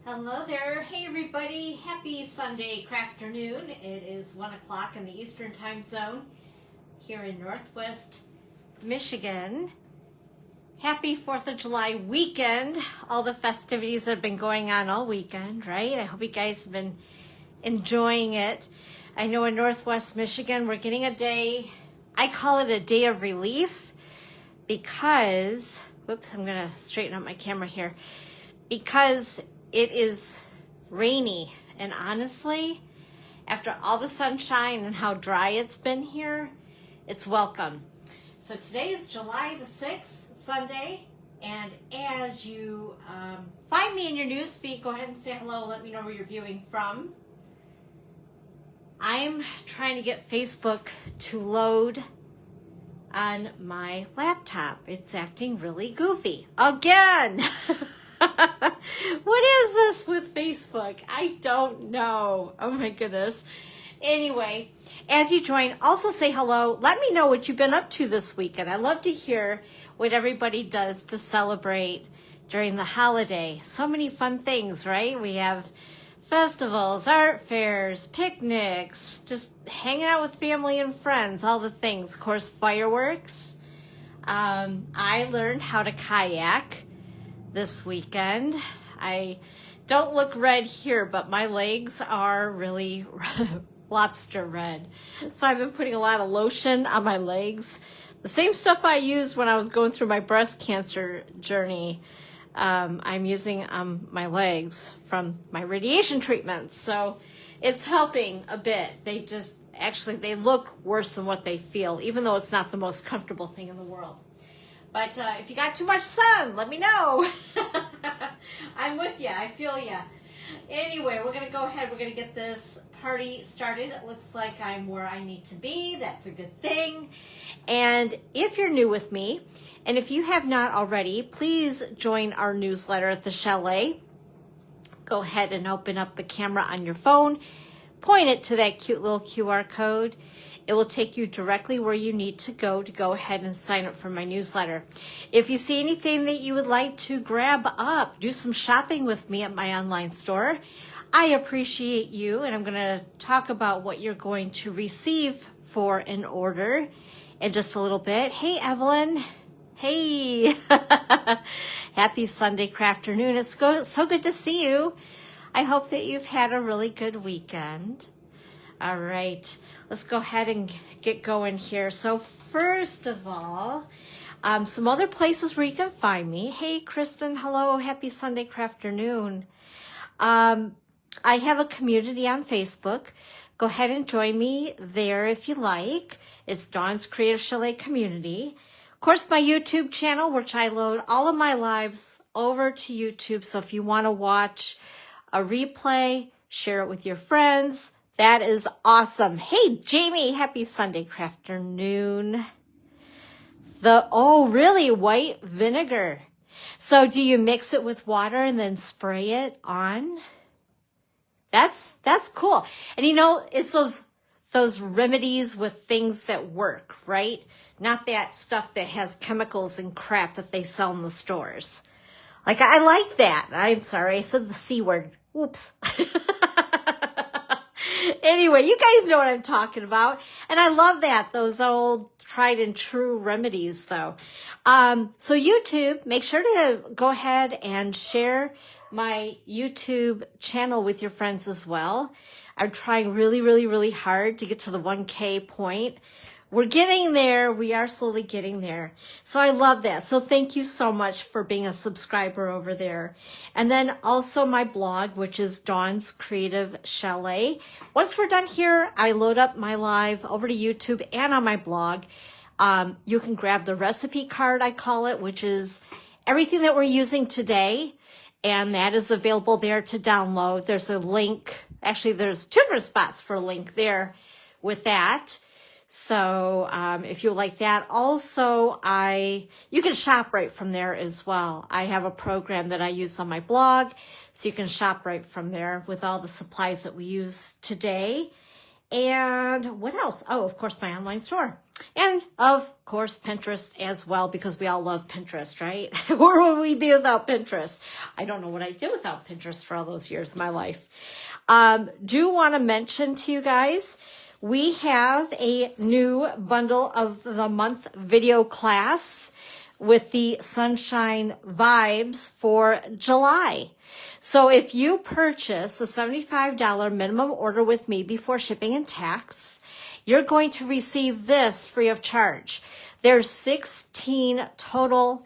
Hello there. Hey everybody. Happy Sunday craft afternoon. It is 1 o'clock in the Eastern Time Zone here in Northwest Michigan. Happy 4th of July weekend. All the festivities that have been going on all weekend, right? I hope you guys have been enjoying it. I know in Northwest Michigan we're getting a day, I call it a day of relief because, whoops, I'm going to straighten up my camera here, because it is rainy, and honestly, after all the sunshine and how dry it's been here, it's welcome. So today is July the 6th, Sunday, and as you find me in your news feed, go ahead and say hello, let me know where you're viewing from. I'm trying to get Facebook to load on my laptop. It's acting really goofy again. What is this with Facebook? I don't know. Oh my goodness. Anyway, as you join, also say hello. Let me know what you've been up to this weekend. I love to hear what everybody does to celebrate during the holiday. So many fun things, right? We have festivals, art fairs, picnics, just hanging out with family and friends, all the things. Of course, fireworks. I learned how to kayak this weekend. I don't look red here, but my legs are really lobster red. So I've been putting a lot of lotion on my legs. The same stuff I used when I was going through my breast cancer journey, I'm using on my legs from my radiation treatment. So it's helping a bit. They look worse than what they feel, even though it's not the most comfortable thing in the world. But if you got too much sun, let me know. I'm with you. I feel you. Anyway, we're going to go ahead. We're going to get this party started. It looks like I'm where I need to be. That's a good thing. And if you're new with me, and if you have not already, please join our newsletter at the Chalet. Go ahead and open up the camera on your phone. Point it to that cute little QR code. It will take you directly where you need to go ahead and sign up for my newsletter. If you see anything that you would like to grab up, do some shopping with me at my online store, I appreciate you, and I'm going to talk about what you're going to receive for an order in just a little bit. Hey, Evelyn. Hey. Happy Sunday craft afternoon. It's so good to see you. I hope that you've had a really good weekend. All right, let's go ahead and get going here. So first of all, some other places where you can find me. Hey, Kristen, hello, happy Sunday craft afternoon. I have a community on Facebook. Go ahead and join me there if you like. It's Dawn's Creative Chalet Community. Of course, my YouTube channel, which I load all of my lives over to YouTube. So if you want to watch a replay, share it with your friends. That is awesome. Hey, Jamie, happy Sunday craft afternoon. Really? White vinegar. So do you mix it with water and then spray it on? That's cool. And you know, it's those remedies with things that work, right? Not that stuff that has chemicals and crap that they sell in the stores. Like, I like that. I'm sorry, I said the C word. Whoops. Anyway, you guys know what I'm talking about. And I love that, those old tried and true remedies though. So YouTube, make sure to go ahead and share my YouTube channel with your friends as well. I'm trying really, really, really hard to get to the 1K point. We're getting there. We are slowly getting there. So I love that. So thank you so much for being a subscriber over there. And then also my blog, which is Dawn's Creative Chalet. Once we're done here, I load up my live over to YouTube and on my blog. You can grab the recipe card, I call it, which is everything that we're using today. And that is available there to download. There's a link. Actually, there's two different spots for a link there with that. So if you like that, also you can shop right from there as well. I have a program that I use on my blog, so you can shop right from there with all the supplies that we use today. And what else? Oh, of course, my online store. And of course, Pinterest as well, because we all love Pinterest, right? Where would we be without Pinterest? I don't know what I did without Pinterest for all those years of my life. Do want to mention to you guys, we have a new bundle of the month video class with the Sunshine Vibes for July. So if you purchase a $75 minimum order with me before shipping and tax, you're going to receive this free of charge. There's 16 total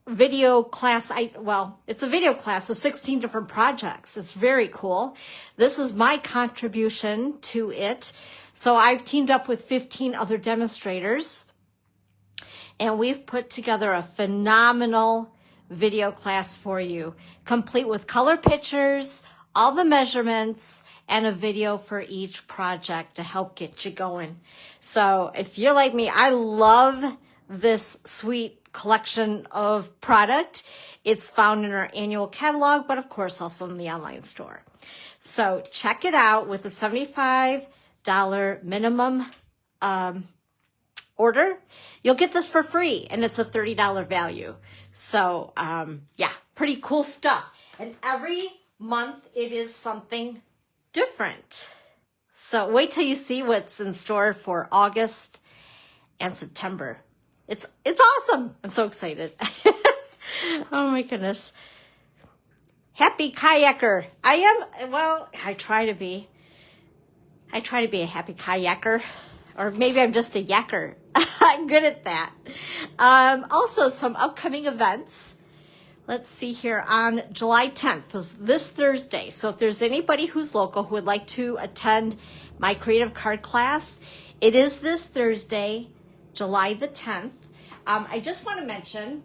video class. It's a video class of 16 different projects. It's very cool. This is my contribution to it. So I've teamed up with 15 other demonstrators, and we've put together a phenomenal video class for you, complete with color pictures, all the measurements, and a video for each project to help get you going. So if you're like me, I love this sweet collection of product. It's found in our annual catalog, but of course also in the online store. So check it out with a $75 minimum order. You'll get this for free, and it's a $30 value. So yeah, pretty cool stuff. And every month it is something different. So wait till you see what's in store for August and September. It's awesome. I'm so excited. Oh my goodness. Happy kayaker. I try to be a happy kayaker, or maybe I'm just a yacker. I'm good at that. Also some upcoming events. Let's see here, on July 10th, was this Thursday. So if there's anybody who's local who would like to attend my creative card class, it is this Thursday, July the 10th. I just want to mention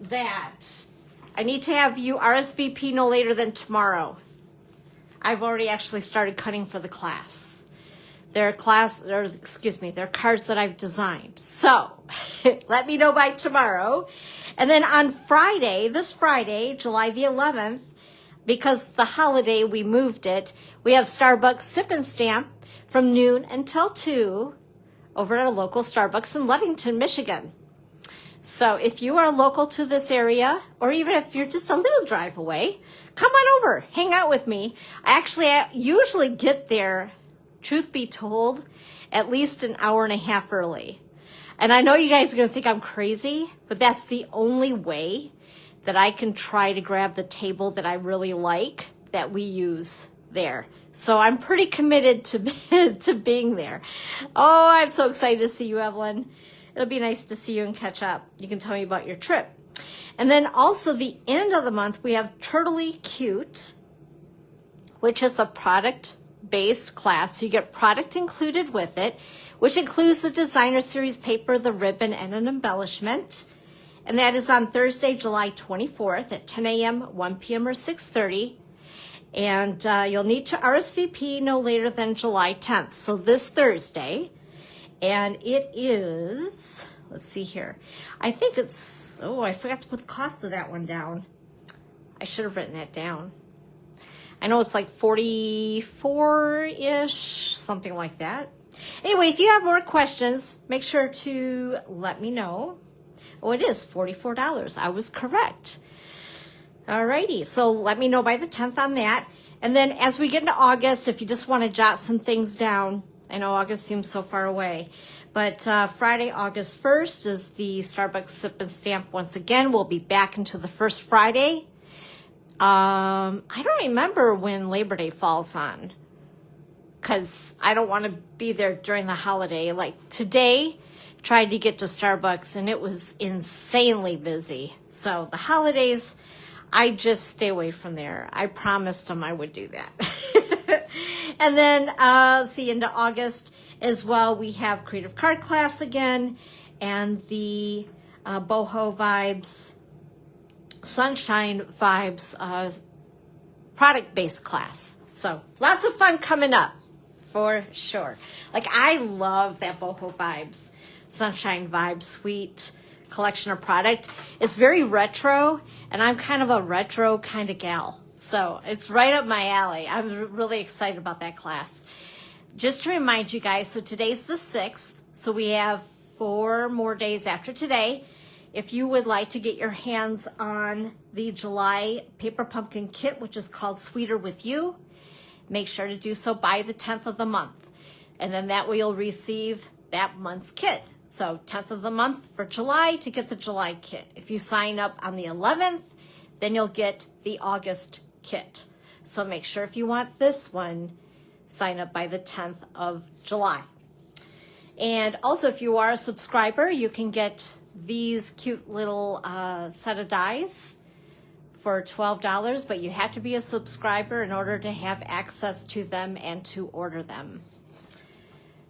that I need to have you RSVP no later than tomorrow. I've already actually started cutting for the class. They're cards that I've designed. So let me know by tomorrow. And then on Friday, this Friday, July the 11th, because the holiday, we moved it, we have Starbucks Sip and Stamp from noon until 2 over at a local Starbucks in Ludington, Michigan. So if you are local to this area, or even if you're just a little drive away, come on over, hang out with me. I usually get there, truth be told, at least an hour and a half early. And I know you guys are going to think I'm crazy, but that's the only way that I can try to grab the table that I really like that we use there. So I'm pretty committed to being there. Oh, I'm so excited to see you, Evelyn. It'll be nice to see you and catch up. You can tell me about your trip. And then also the end of the month, we have Turtly Cute, which is a product-based class. So you get product included with it, which includes the designer series paper, the ribbon, and an embellishment. And that is on Thursday, July 24th at 10 a.m., 1 p.m., or 6:30. And you'll need to RSVP no later than July 10th. So this Thursday. And it is, let's see here. I think it's, I forgot to put the cost of that one down. I should have written that down. I know it's like 44-ish, something like that. Anyway, if you have more questions, make sure to let me know. Oh, it is $44. I was correct. Alrighty, so let me know by the 10th on that. And then as we get into August, if you just want to jot some things down, I know August seems so far away, but Friday, August 1st is the Starbucks Sip and Stamp. Once again, we'll be back into the first Friday. I don't remember when Labor Day falls on, because I don't want to be there during the holiday. Like today, tried to get to Starbucks, and it was insanely busy. So the holidays, I just stay away from there. I promised them I would do that. And then, into August as well, we have Creative Card Class again, and the Boho Vibes, Sunshine Vibes product-based class. So lots of fun coming up, for sure. Like, I love that Boho Vibes, Sunshine Vibes Suite collection of product. It's very retro, and I'm kind of a retro kind of gal. So it's right up my alley. I'm really excited about that class. just to remind you guys, so today's the 6th, so we have 4 more days after today. If you would like to get your hands on the July Paper Pumpkin Kit, which is called Sweeter With You, make sure to do so by the 10th of the month. And then that way you'll receive that month's kit. So 10th of the month for July to get the July kit. If you sign up on the 11th, then you'll get the August kit. So make sure if you want this one, sign up by the 10th of July. And also if you are a subscriber, you can get these cute little set of dies for $12, but you have to be a subscriber in order to have access to them and to order them.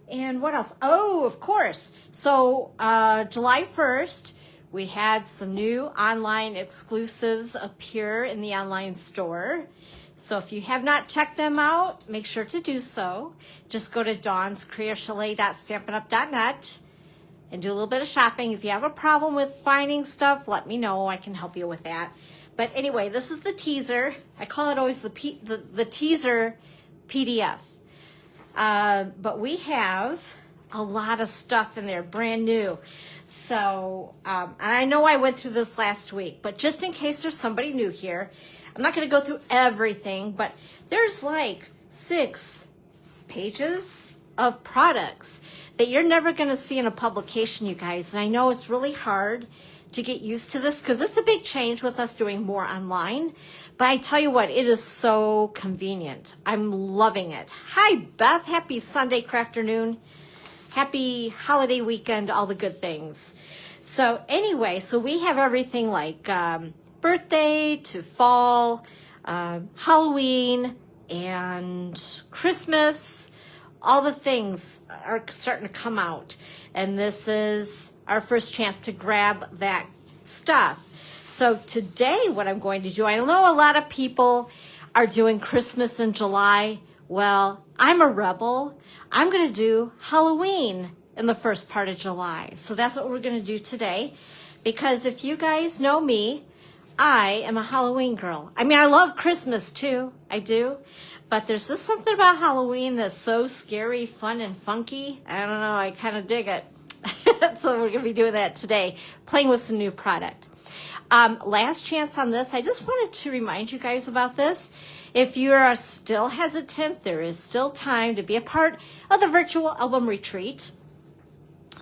And what else? Oh, of course. So July 1st, we had some new online exclusives appear in the online store. So if you have not checked them out, make sure to do so. Just go to dawnscreachalet.stampinup.net and do a little bit of shopping. If you have a problem with finding stuff, let me know. I can help you with that. But anyway, this is the teaser. I call it always the teaser PDF. But we have a lot of stuff in there, brand new. So, and I know I went through this last week, but just in case there's somebody new here, I'm not going to go through everything, but there's like 6 pages of products that you're never going to see in a publication, you guys. And I know it's really hard to get used to this because it's a big change with us doing more online. But I tell you what, it is so convenient. I'm loving it. Hi, Beth. Happy Sunday afternoon. Happy holiday weekend, all the good things. So anyway, so we have everything like birthday to fall, Halloween, and Christmas. All the things are starting to come out. And this is our first chance to grab that stuff. So today what I'm going to do, I know a lot of people are doing Christmas in July. Well, I'm a rebel. I'm going to do Halloween in the first part of July. So that's what we're going to do today. Because if you guys know me, I am a Halloween girl. I mean, I love Christmas too. I do. But there's just something about Halloween that's so scary, fun, and funky. I don't know. I kind of dig it. So we're going to be doing that today, playing with some new product. Last chance on this. I just wanted to remind you guys about this. If you are still hesitant, there is still time to be a part of the virtual album retreat.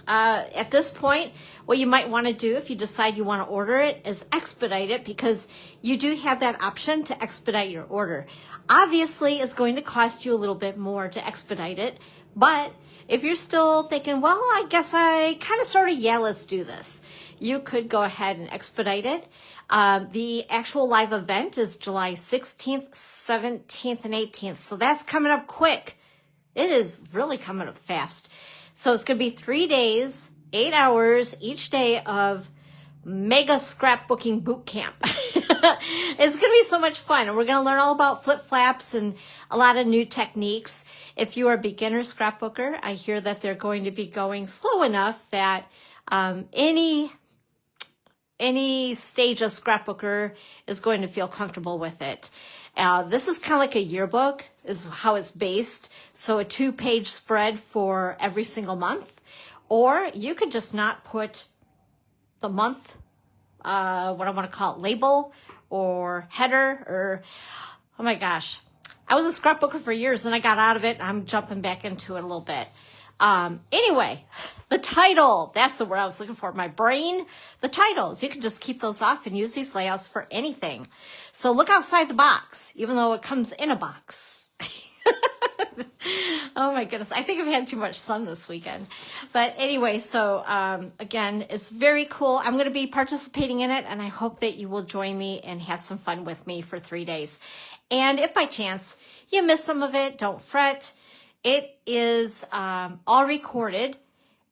At this point, what you might want to do if you decide you want to order it is expedite it, because you do have that option to expedite your order. Obviously, it's going to cost you a little bit more to expedite it, but if you're still thinking, well, I guess I kind of sort of, yeah, let's do this, you could go ahead and expedite it. The actual live event is July 16th, 17th, and 18th. So that's coming up quick. It is really coming up fast. So it's going to be 3 days, 8 hours each day of mega scrapbooking boot camp. It's going to be so much fun. And we're going to learn all about flip flaps and a lot of new techniques. If you are a beginner scrapbooker, I hear that they're going to be going slow enough that any stage of scrapbooker is going to feel comfortable with it. This is kind of like a yearbook is how it's based. So a 2-page spread for every single month. Or you could just not put the month, what I want to call it, label or header or, oh my gosh. I was a scrapbooker for years and I got out of it. I'm jumping back into it a little bit. Anyway, the title, that's the word I was looking for. My brain, the titles, you can just keep those off and use these layouts for anything. So look outside the box, even though it comes in a box. Oh my goodness. I think I've had too much sun this weekend. But anyway, so again, it's very cool. I'm going to be participating in it, and I hope that you will join me and have some fun with me for 3 days. And if by chance you miss some of it, don't fret. It is all recorded,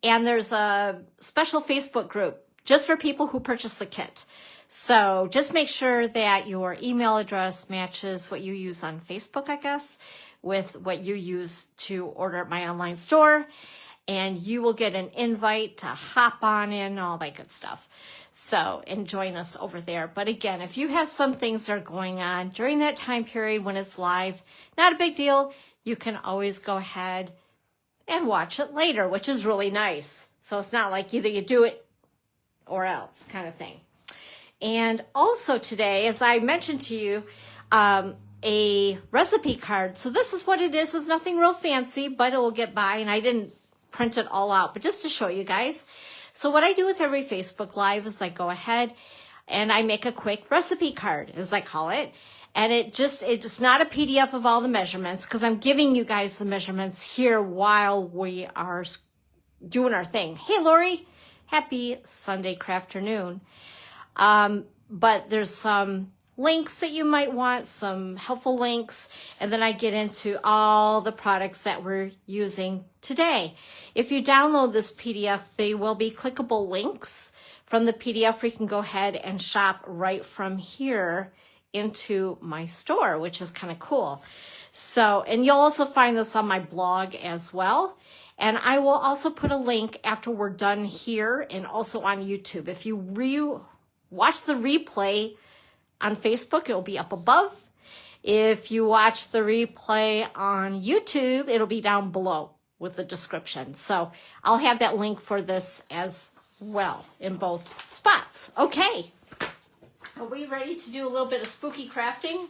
and there's a special Facebook group just for people who purchase the kit. So just make sure that your email address matches what you use on Facebook, I guess, with what you use to order at my online store, and you will get an invite to hop on in, all that good stuff. So, and join us over there. But again, if you have some things that are going on during that time period when it's live, not a big deal. You can always go ahead and watch it later, which is really nice. So it's not like either you do it or else kind of thing. And also today, as I mentioned to you, a recipe card. So this is what it is. It's nothing real fancy, but it will get by. And I didn't print it all out, but just to show you guys. So what I do with every Facebook Live is I go ahead and I make a quick recipe card, as I call it. And it's just not a PDF of all the measurements, because I'm giving you guys the measurements here while we are doing our thing. Hey, Lori, happy Sunday crafternoon. But there's some links that you might want, some helpful links, and then I get into all the products that we're using today. If you download this PDF, they will be clickable links from the PDF where you can go ahead and shop right from here into my store, which is kind of cool. So, and you'll also find this on my blog as well. And I will also put a link after we're done here and also on YouTube. If you watch the replay on Facebook, it will be up above. If you watch the replay on YouTube, it'll be down below with the description. So I'll have that link for this as well in both spots. Okay. Are we ready to do a little bit of spooky crafting?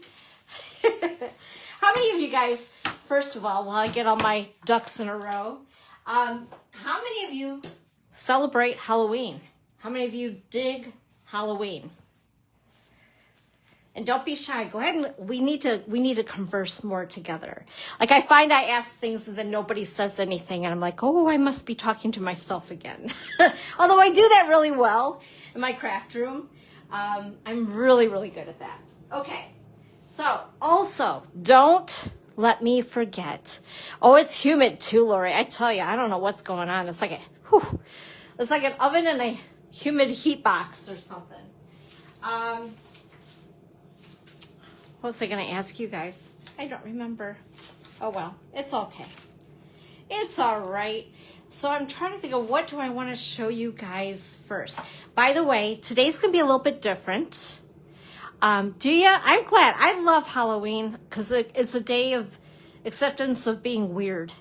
How many of you guys, first of all, while I get all my ducks in a row, how many of you celebrate Halloween? How many of you dig Halloween? And don't be shy. Go ahead and we need to converse more together. Like I find I ask things and then nobody says anything and I'm like, oh, I must be talking to myself again. Although I do that really well in my craft room. I'm really, really good at that. Okay. So also don't let me forget. Oh, it's humid too, Lori. I tell you, I don't know what's going on. It's like it's like an oven in a humid heat box or something. What was I going to ask you guys? I don't remember. Oh, well, it's okay. It's all right. So I'm trying to think of what do I want to show you guys first. By the way, today's going to be a little bit different. Do you? I'm glad. I love Halloween because it's a day of acceptance of being weird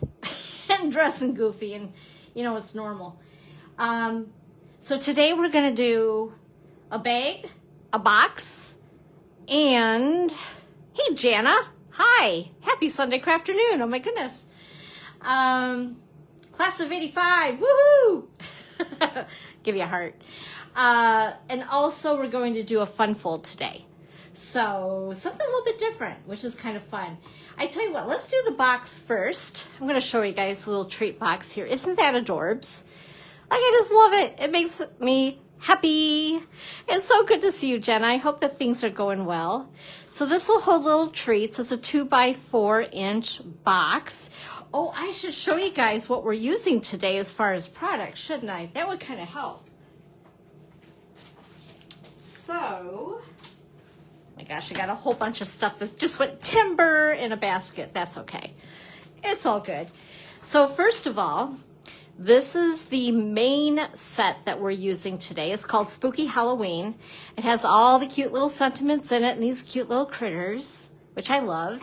and dressing goofy and, you know, it's normal. So today we're going to do a bag, a box, and hey, Jana. Hi. Happy Sunday crafternoon. Oh, my goodness. Class of 85. Woohoo! Give you a heart. And also we're going to do a fun fold today. So something a little bit different, which is kind of fun. I tell you what, let's do the box first. I'm going to show you guys a little treat box here. Isn't that adorbs? Like, I just love it. It makes me happy. It's so good to see you, Jenna. I hope that things are going well. So this will hold little treats. It's a 2x4-inch box. Oh, I should show you guys what we're using today as far as products, shouldn't I? That would kind of help. So, oh my gosh, I got a whole bunch of stuff that just went timber in a basket. That's okay. It's all good. So first of all, this is the main set that we're using today. It's called Spooky Halloween. It has all the cute little sentiments in it and these cute little critters, which I love.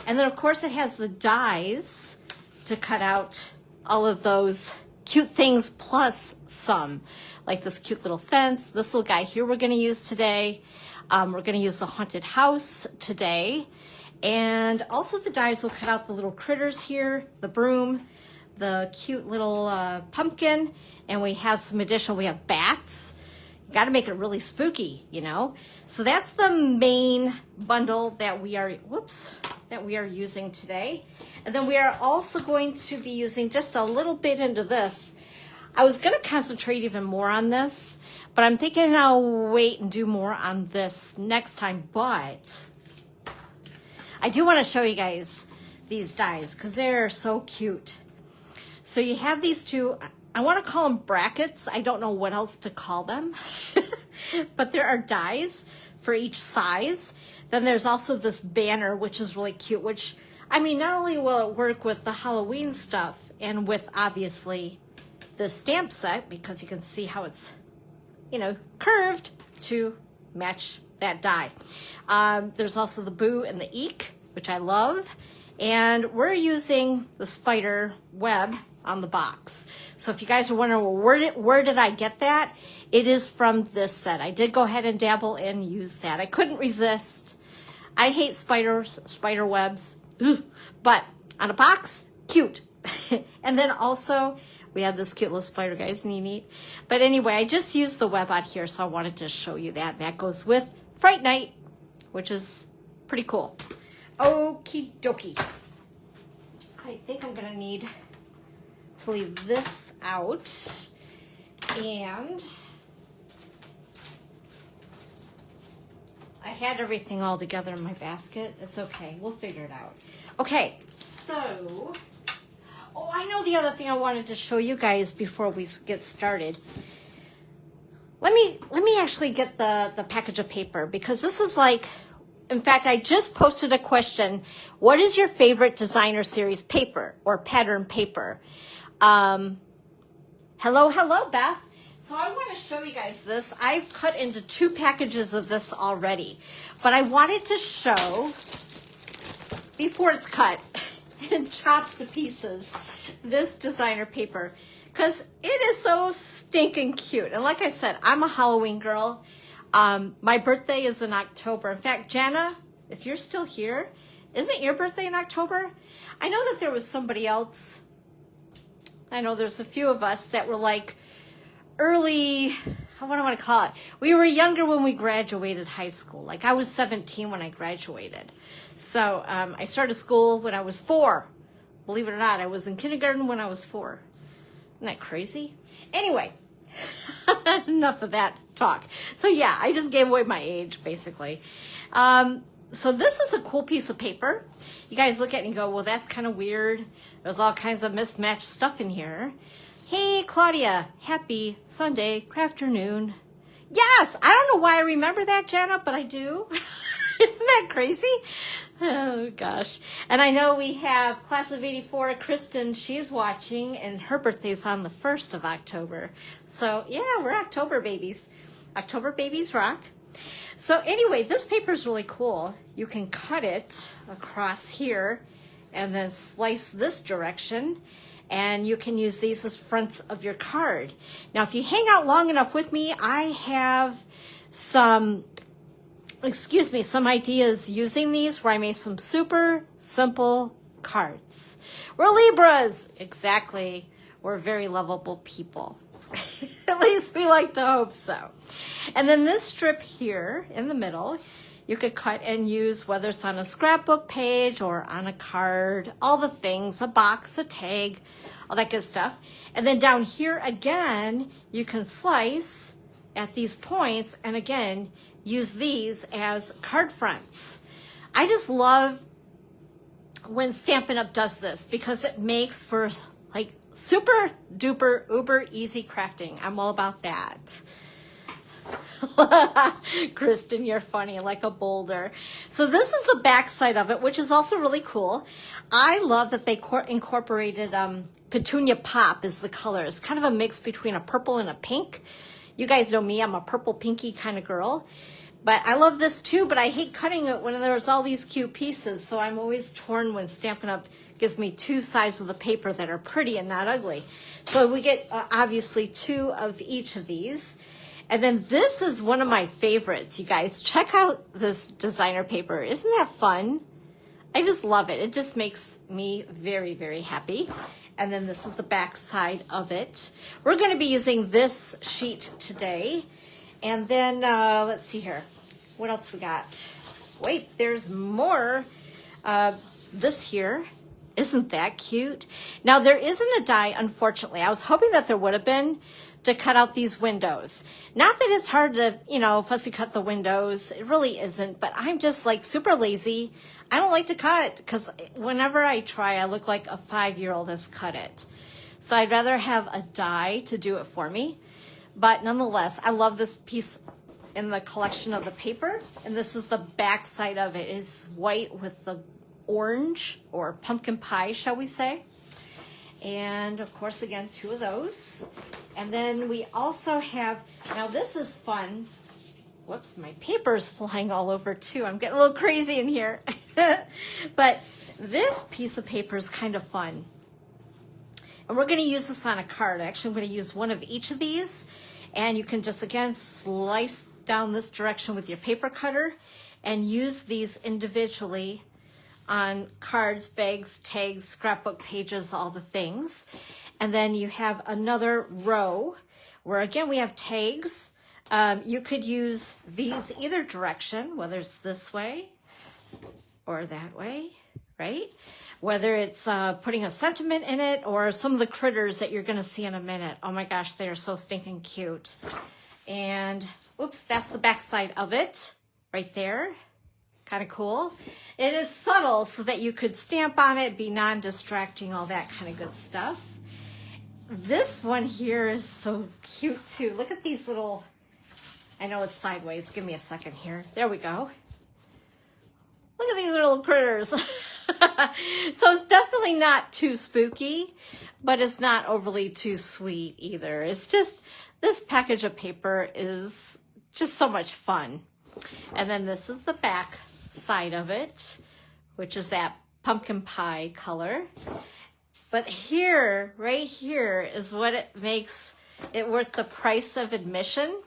And then, of course, it has the dies to cut out all of those cute things plus some, like this cute little fence. This little guy here we're going to use today. We're going to use a haunted house today. And also the dies will cut out the little critters here, the broom, the cute little pumpkin, and we have some additional, we have bats. You got to make it really spooky, you know. So that's the main bundle that we are, that we are using today. And then we are also going to be using just a little bit into this. I was going to concentrate even more on this, but I'm thinking I'll wait and do more on this next time. But I do want to show you guys these dies because they're so cute. So you have these two, I want to call them brackets. I don't know what else to call them, but there are dies for each size. Then there's also this banner, which is really cute, which, I mean, not only will it work with the Halloween stuff and with obviously the stamp set, because you can see how it's, you know, curved to match that die. There's also the boo and the eek, which I love. And we're using the spider web on the box. So if you guys are wondering, well, where did I get that? It is from this set. I did go ahead and dabble and use that. I couldn't resist. I hate spider webs, but on a box, cute. And then also we have this cute little spider, guys, neat. But anyway, I just used the web out here, so I wanted to show you that. That goes with Fright Night, which is pretty cool. Okie dokie. I think I'm gonna need to leave this out, and I had everything all together in my basket. It's okay, we'll figure it out. Okay, so, oh, I know the other thing I wanted to show you guys before we get started. Let me actually get the package of paper, because this is like, in fact, I just posted a question. What is your favorite designer series paper or pattern paper? Hello, Beth. So I want to show you guys this. I've cut into 2 packages of this already, but I wanted to show, before it's cut and chopped to pieces, this designer paper, because it is so stinking cute. And like I said, I'm a Halloween girl. My birthday is in October. In fact, Jana, if you're still here, isn't your birthday in October? I know that there was somebody else. I know there's a few of us that were like early, what do I want to call it? We were younger when we graduated high school. Like I was 17 when I graduated. So I started school when I was 4. Believe it or not, I was in kindergarten when I was 4. Isn't that crazy? Anyway, enough of that talk. So yeah, I just gave away my age basically. So this is a cool piece of paper. You guys look at it and go, well, that's kind of weird. There's all kinds of mismatched stuff in here. Hey, Claudia, happy Sunday, crafternoon. Yes, I don't know why I remember that, Jana, but I do. Isn't that crazy? Oh, gosh. And I know we have class of 84, Kristen, she's watching, and her birthday's on the 1st of October. So, yeah, we're October babies. October babies rock. So anyway, this paper is really cool. You can cut it across here and then slice this direction, and you can use these as fronts of your card. Now, if you hang out long enough with me, I have some ideas using these where I made some super simple cards. We're Libras. Exactly. We're very lovable people. At least we like to hope so. And then this strip here in the middle, you could cut and use, whether it's on a scrapbook page or on a card, all the things, a box, a tag, all that good stuff. And then down here again, you can slice at these points and again, use these as card fronts. I just love when Stampin' Up! Does this because it makes for like super duper uber easy crafting. I'm all about that. Kristen, you're funny like a boulder. So this is the back side of it, which is also really cool. I love that they incorporated Petunia Pop is the color. It's kind of a mix between a purple and a pink. You guys know me, I'm a purple pinky kind of girl. But I love this too, but I hate cutting it when there's all these cute pieces. So I'm always torn when Stampin' Up! Gives me 2 sides of the paper that are pretty and not ugly. So we get obviously 2 of each of these. And then this is one of my favorites, you guys. Check out this designer paper. Isn't that fun? I just love it. It just makes me very, very happy. And then this is the back side of it. We're going to be using this sheet today. And then, let's see here. What else we got? Wait, there's more. This here. Isn't that cute? Now, there isn't a die, unfortunately. I was hoping that there would have been to cut out these windows. Not that it's hard to, fussy cut the windows. It really isn't. But I'm just like super lazy. I don't like to cut because whenever I try, I look like a 5-year-old has cut it. So I'd rather have a die to do it for me. But nonetheless, I love this piece in the collection of the paper. And this is the back side of it. It's white with the orange or pumpkin pie, shall we say. And of course, again, 2 of those. And then we also have, now this is fun. Whoops, my paper's flying all over too. I'm getting a little crazy in here. But this piece of paper is kind of fun. And we're going to use this on a card. Actually, I'm going to use one of each of these. And you can just, again, slice down this direction with your paper cutter and use these individually on cards, bags, tags, scrapbook pages, all the things. And then you have another row where, again, we have tags. You could use these either direction, whether it's this way or that way, right? Whether it's putting a sentiment in it or some of the critters that you're going to see in a minute. Oh my gosh, they are so stinking cute. And, oops, that's the back side of it right there. Kind of cool. It is subtle so that you could stamp on it, be non-distracting, all that kind of good stuff. This one here is so cute too. Look at these little, I know it's sideways. Give me a second here. There we go. Look at these little critters. So it's definitely not too spooky, but it's not overly too sweet either. It's just, this package of paper is just so much fun. And then this is the back side of it, which is that pumpkin pie color. But here, right here, is what it makes it worth the price of admission.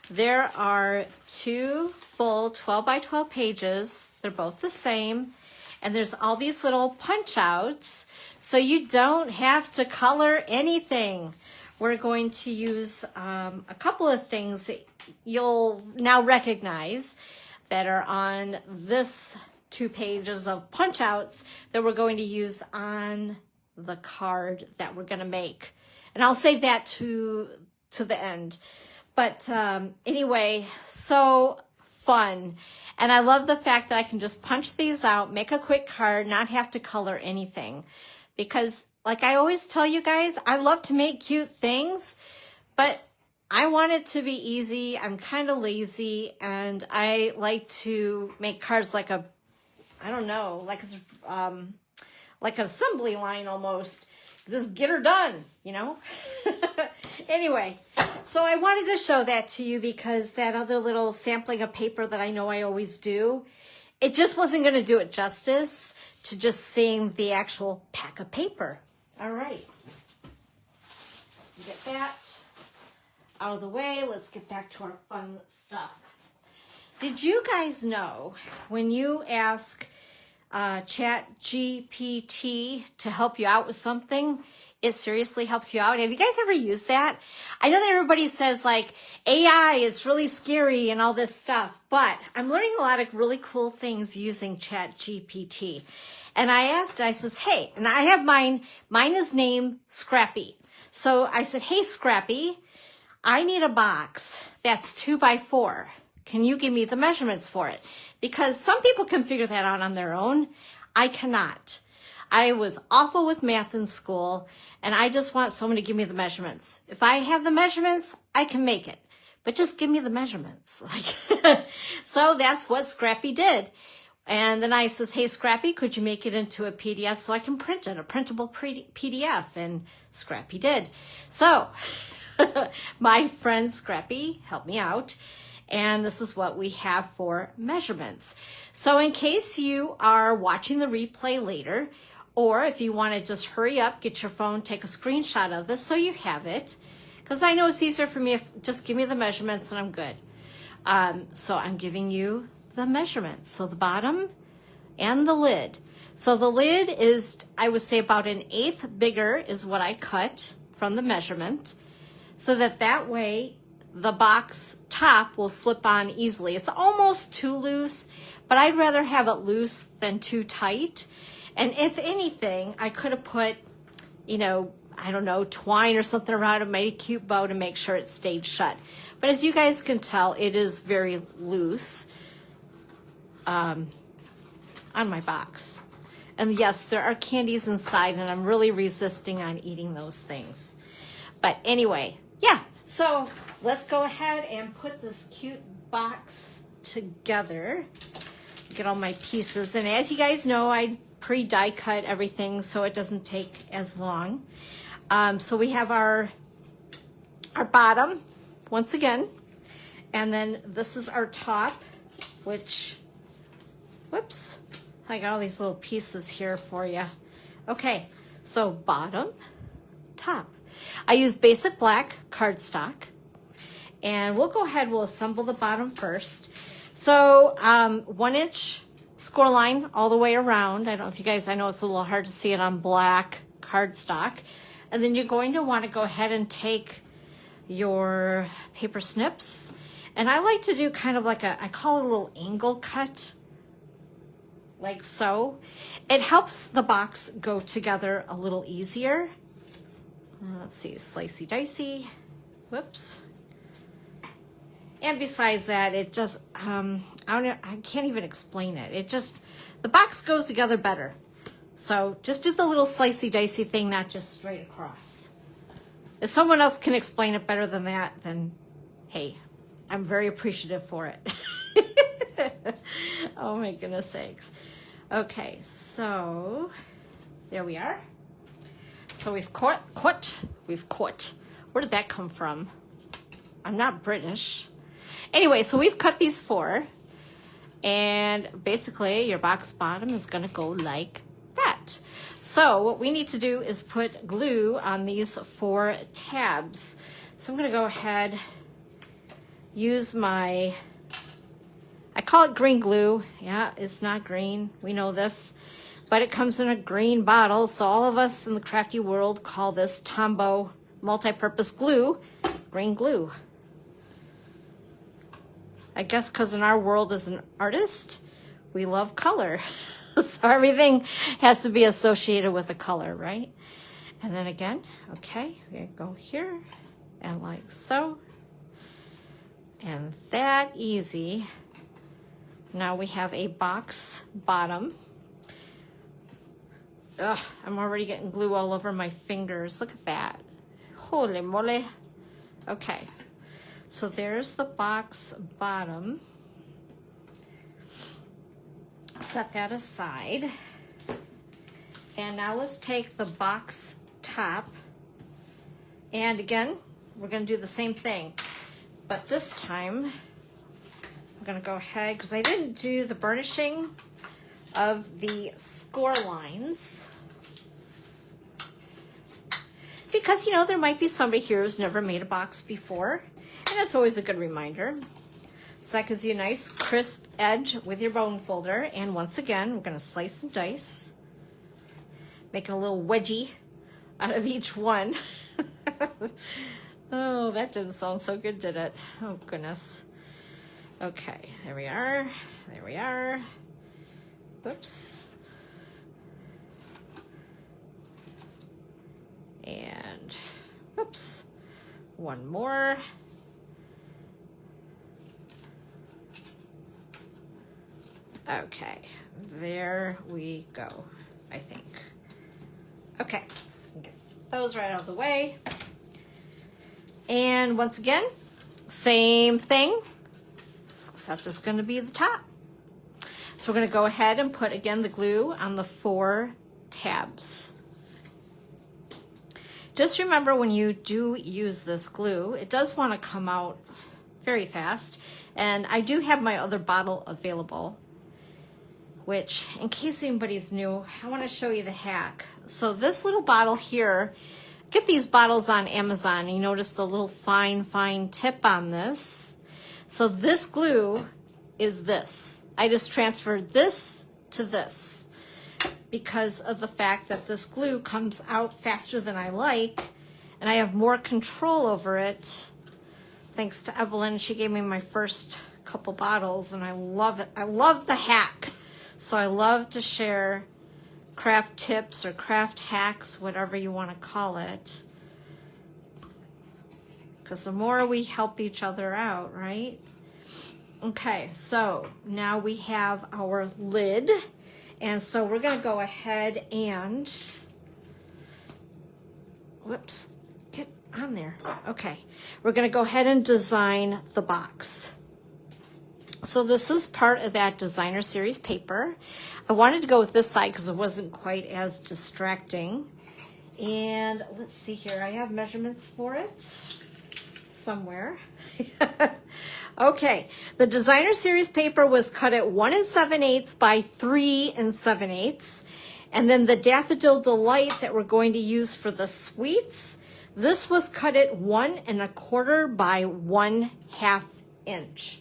There are 2 full 12 by 12 pages. They're both the same. And there's all these little punch outs. So you don't have to color anything. We're going to use a couple of things that you'll now recognize that are on this 2 pages of punch outs that we're going to use on the card that we're going to make. And I'll save that to the end. But anyway, so fun. And I love the fact that I can just punch these out, make a quick card, not have to color anything. Because like I always tell you guys, I love to make cute things, but I want it to be easy. I'm kind of lazy, and I like to make cards like a, I don't know, like an assembly line almost. Just get her done, you know? Anyway, so I wanted to show that to you because that other little sampling of paper that I know I always do, it just wasn't going to do it justice to just seeing the actual pack of paper. All right. Get that out of the way. Let's get back to our fun stuff. Did you guys know when you ask ChatGPT to help you out with something, it seriously helps you out? Have you guys ever used that? I know that everybody says like AI, it's really scary and all this stuff, but I'm learning a lot of really cool things using ChatGPT. And I asked, I says, hey, and I have mine is named Scrappy. So I said, hey, Scrappy, I need a box that's 2 by 4. Can you give me the measurements for it? Because some people can figure that out on their own. I cannot. I was awful with math in school, and I just want someone to give me the measurements. If I have the measurements, I can make it. But just give me the measurements. So that's what Scrappy did. And then I says, hey, Scrappy, could you make it into a PDF so I can print it, a printable PDF? And Scrappy did. So my friend Scrappy helped me out. And this is what we have for measurements. So in case you are watching the replay later, or if you want to just hurry up, get your phone, take a screenshot of this so you have it. Because I know it's easier for me if just give me the measurements and I'm good. So I'm giving you the measurements. So the bottom and the lid. So the lid is, I would say, about 1/8 bigger is what I cut from the measurement. So that way the box top will slip on easily. It's almost too loose, but I'd rather have it loose than too tight. And if anything, I could have put, you know, I don't know, twine or something around it, made a cute bow to make sure it stayed shut. But as you guys can tell, it is very loose on my box. And yes, there are candies inside, and I'm really resisting on eating those things. But anyway, yeah, so let's go ahead and put this cute box together. Get all my pieces. And as you guys know, I pre-die cut everything so it doesn't take as long. So we have our bottom, once again. And then this is our top, which, whoops, I got all these little pieces here for you. Okay, so bottom, top. I use basic black cardstock, and we'll go ahead, we'll assemble the bottom first. So 1 inch score line all the way around. I don't know if you guys, I know it's a little hard to see it on black cardstock. And then you're going to want to go ahead and take your paper snips. And I like to do kind of like I call it a little angle cut, like so. It helps the box go together a little easier. Let's see, slicey dicey, whoops. And besides that, it just, I can't even explain it. It just, the box goes together better. So just do the little slicey dicey thing, not just straight across. If someone else can explain it better than that, then hey, I'm very appreciative for it. Oh my goodness sakes. Okay, so there we are. So we've caught. Where did that come from? I'm not British. Anyway, so we've cut these 4, and basically your box bottom is gonna go like that. So what we need to do is put glue on these 4 tabs. So I'm gonna go ahead, use my, I call it green glue. Yeah, it's not green, we know this, but it comes in a green bottle. So all of us in the crafty world call this Tombow multi-purpose glue, green glue. I guess because in our world as an artist, we love color. So everything has to be associated with a color, right? And then again, okay, we're gonna go here and like so. And that easy. Now we have a box bottom. Ugh, I'm already getting glue all over my fingers. Look at that. Holy moly. Okay, so there's the box bottom. Set that aside. And now let's take the box top. And again, we're going to do the same thing. But this time, I'm going to go ahead, because I didn't do the burnishing of the score lines. Because, you know, there might be somebody here who's never made a box before. And that's always a good reminder. So that gives you a nice crisp edge with your bone folder. And once again, we're going to slice and dice, making a little wedgie out of each one. Oh, that didn't sound so good, did it? Oh, goodness. Okay, there we are. There we are. Whoops. And whoops. One more. Okay, there we go, I think. Okay, get those right out of the way. And once again, same thing, except it's gonna be the top. So we're gonna go ahead and put, again, the glue on the 4 tabs. Just remember, when you do use this glue, it does wanna come out very fast. And I do have my other bottle available, which, in case anybody's new, I want to show you the hack. So this little bottle here, get these bottles on Amazon. You notice the little fine tip on this. So this glue is this. I just transferred this to this because of the fact that this glue comes out faster than I like, and I have more control over it. Thanks to Evelyn, she gave me my first couple bottles, and I love it. I love the hack. So I love to share craft tips or craft hacks, whatever you want to call it. Because the more we help each other out, right? Okay, so now we have our lid. And so we're going to go ahead and, whoops, get on there. Okay, we're going to go ahead and design the box. So this is part of that designer series paper. I wanted to go with this side because it wasn't quite as distracting. And let's see here, I have measurements for it somewhere. Okay, the designer series paper was cut at 1 7/8 by 3 7/8. And then the Daffodil Delight that we're going to use for the sweets, this was cut at 1 1/4 by 1/2 inch.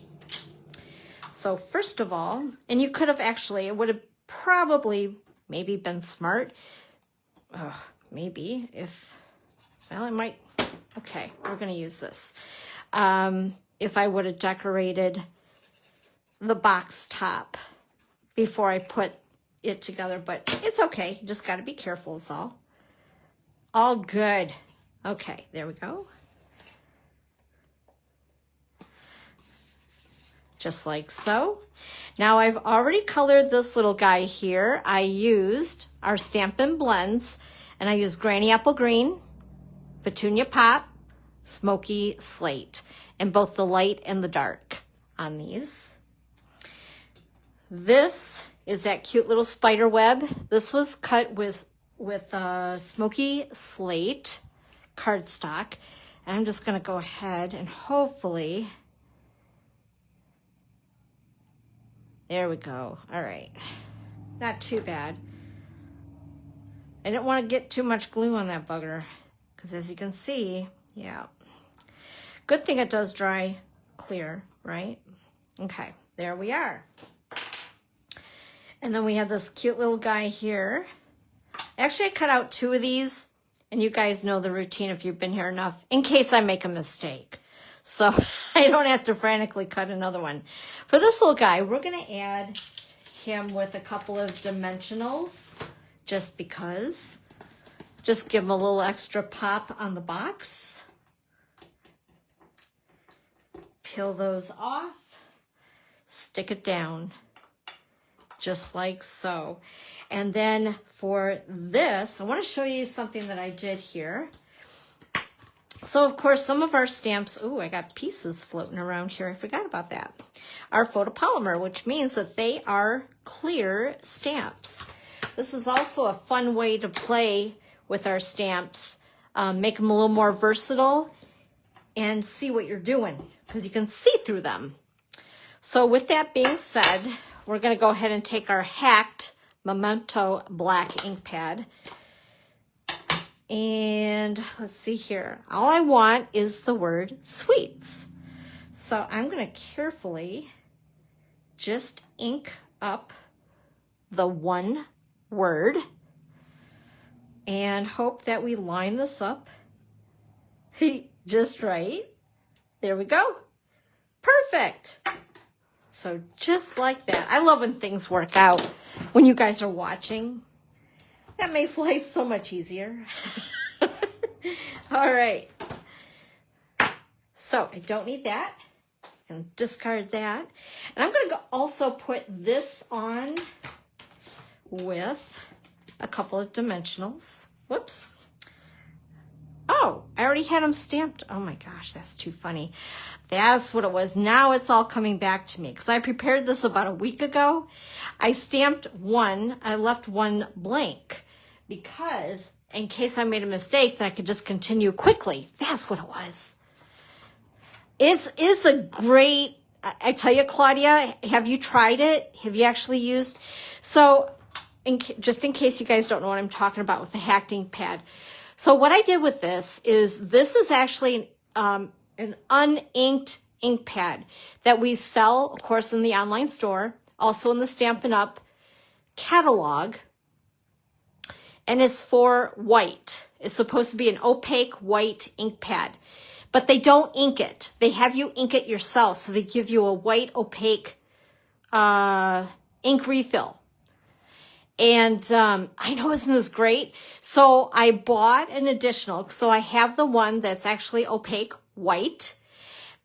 So first of all, and you could have actually, it would have probably maybe been smart. Maybe if, well, it might, okay, we're going to use this. If I would have decorated the box top before I put it together, but it's okay. You just got to be careful is all. All good. Okay, there we go. Just like so. Now I've already colored this little guy here. I used our Stampin' Blends, and I used Granny Apple Green, Petunia Pop, Smoky Slate, and both the light and the dark on these. This is that cute little spider web. This was cut with Smoky Slate cardstock. And I'm just going to go ahead and hopefully, there we go. All right, not too bad. I didn't want to get too much glue on that bugger because as you can see, yeah. Good thing it does dry clear, right? Okay, there we are. And then we have this cute little guy here. Actually, I cut out 2 of these, and you guys know the routine if you've been here enough, in case I make a mistake. So I don't have to frantically cut another one. For this little guy, we're going to add him with a couple of dimensionals, just because. Just give him a little extra pop on the box. Peel those off, stick it down, just like so. And then for this, I want to show you something that I did here. So of course, some of our stamps, oh, I got pieces floating around here. I forgot about that. Are photopolymer, which means that they are clear stamps. This is also a fun way to play with our stamps, make them a little more versatile and see what you're doing, because you can see through them. So with that being said, we're going to go ahead and take our hacked Memento black ink pad. And let's see here. All I want is the word sweets. So I'm going to carefully just ink up the one word and hope that we line this up just right. There we go. Perfect. So just like that. I love when things work out when you guys are watching. That makes life so much easier. All right. So I don't need that. And discard that. And I'm going to also put this on with a couple of dimensionals. Whoops. Oh, I already had them stamped. Oh my gosh, that's too funny. That's what it was. Now it's all coming back to me because I prepared this about a week ago. I stamped one. I left one blank because in case I made a mistake, then I could just continue quickly. That's what it was. It's a great, I tell you, Claudia, have you tried it? Have you actually used? So just in case you guys don't know what I'm talking about with the hacked ink pad. So what I did with this is actually an uninked ink pad that we sell, of course, in the online store, also in the Stampin' Up! Catalog. And it's for white. It's supposed to be an opaque white ink pad. But they don't ink it. They have you ink it yourself. So they give you a white opaque ink refill. And I know, isn't this great? So I bought an additional. So I have the one that's actually opaque white.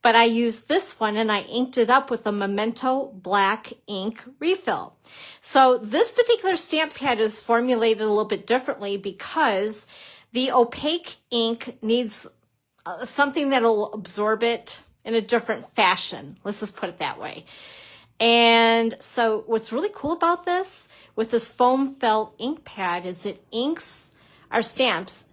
But I used this one and I inked it up with a Memento black ink refill. So this particular stamp pad is formulated a little bit differently because the opaque ink needs something that'll absorb it in a different fashion. Let's just put it that way. And so what's really cool about this with this foam felt ink pad is it inks our stamps,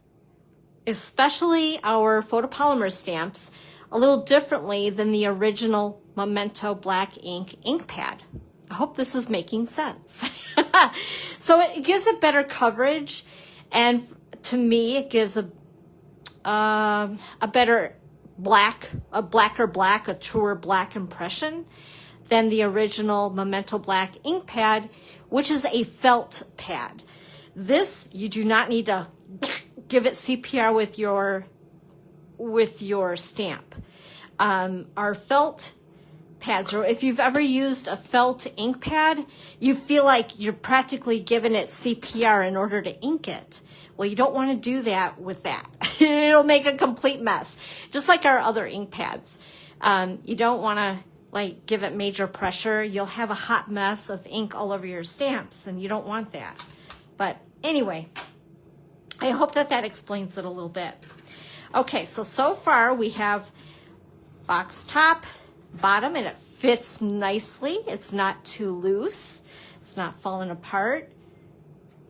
especially our photopolymer stamps, a little differently than the original Memento black ink pad. I hope this is making sense. So it gives it better coverage, and to me, it gives a better a truer black impression than the original Memento Black ink pad, which is a felt pad. This, you do not need to give it CPR with your stamp. Our felt pads, or if you've ever used a felt ink pad, you feel like you're practically giving it CPR in order to ink it. Well, you don't want to do that with that. It'll make a complete mess. Just like our other ink pads. You don't want to like give it major pressure. You'll have a hot mess of ink all over your stamps, and you don't want that. But anyway, I hope that explains it a little bit. Okay, so far we have box top, bottom, and it fits nicely. It's not too loose. It's not falling apart.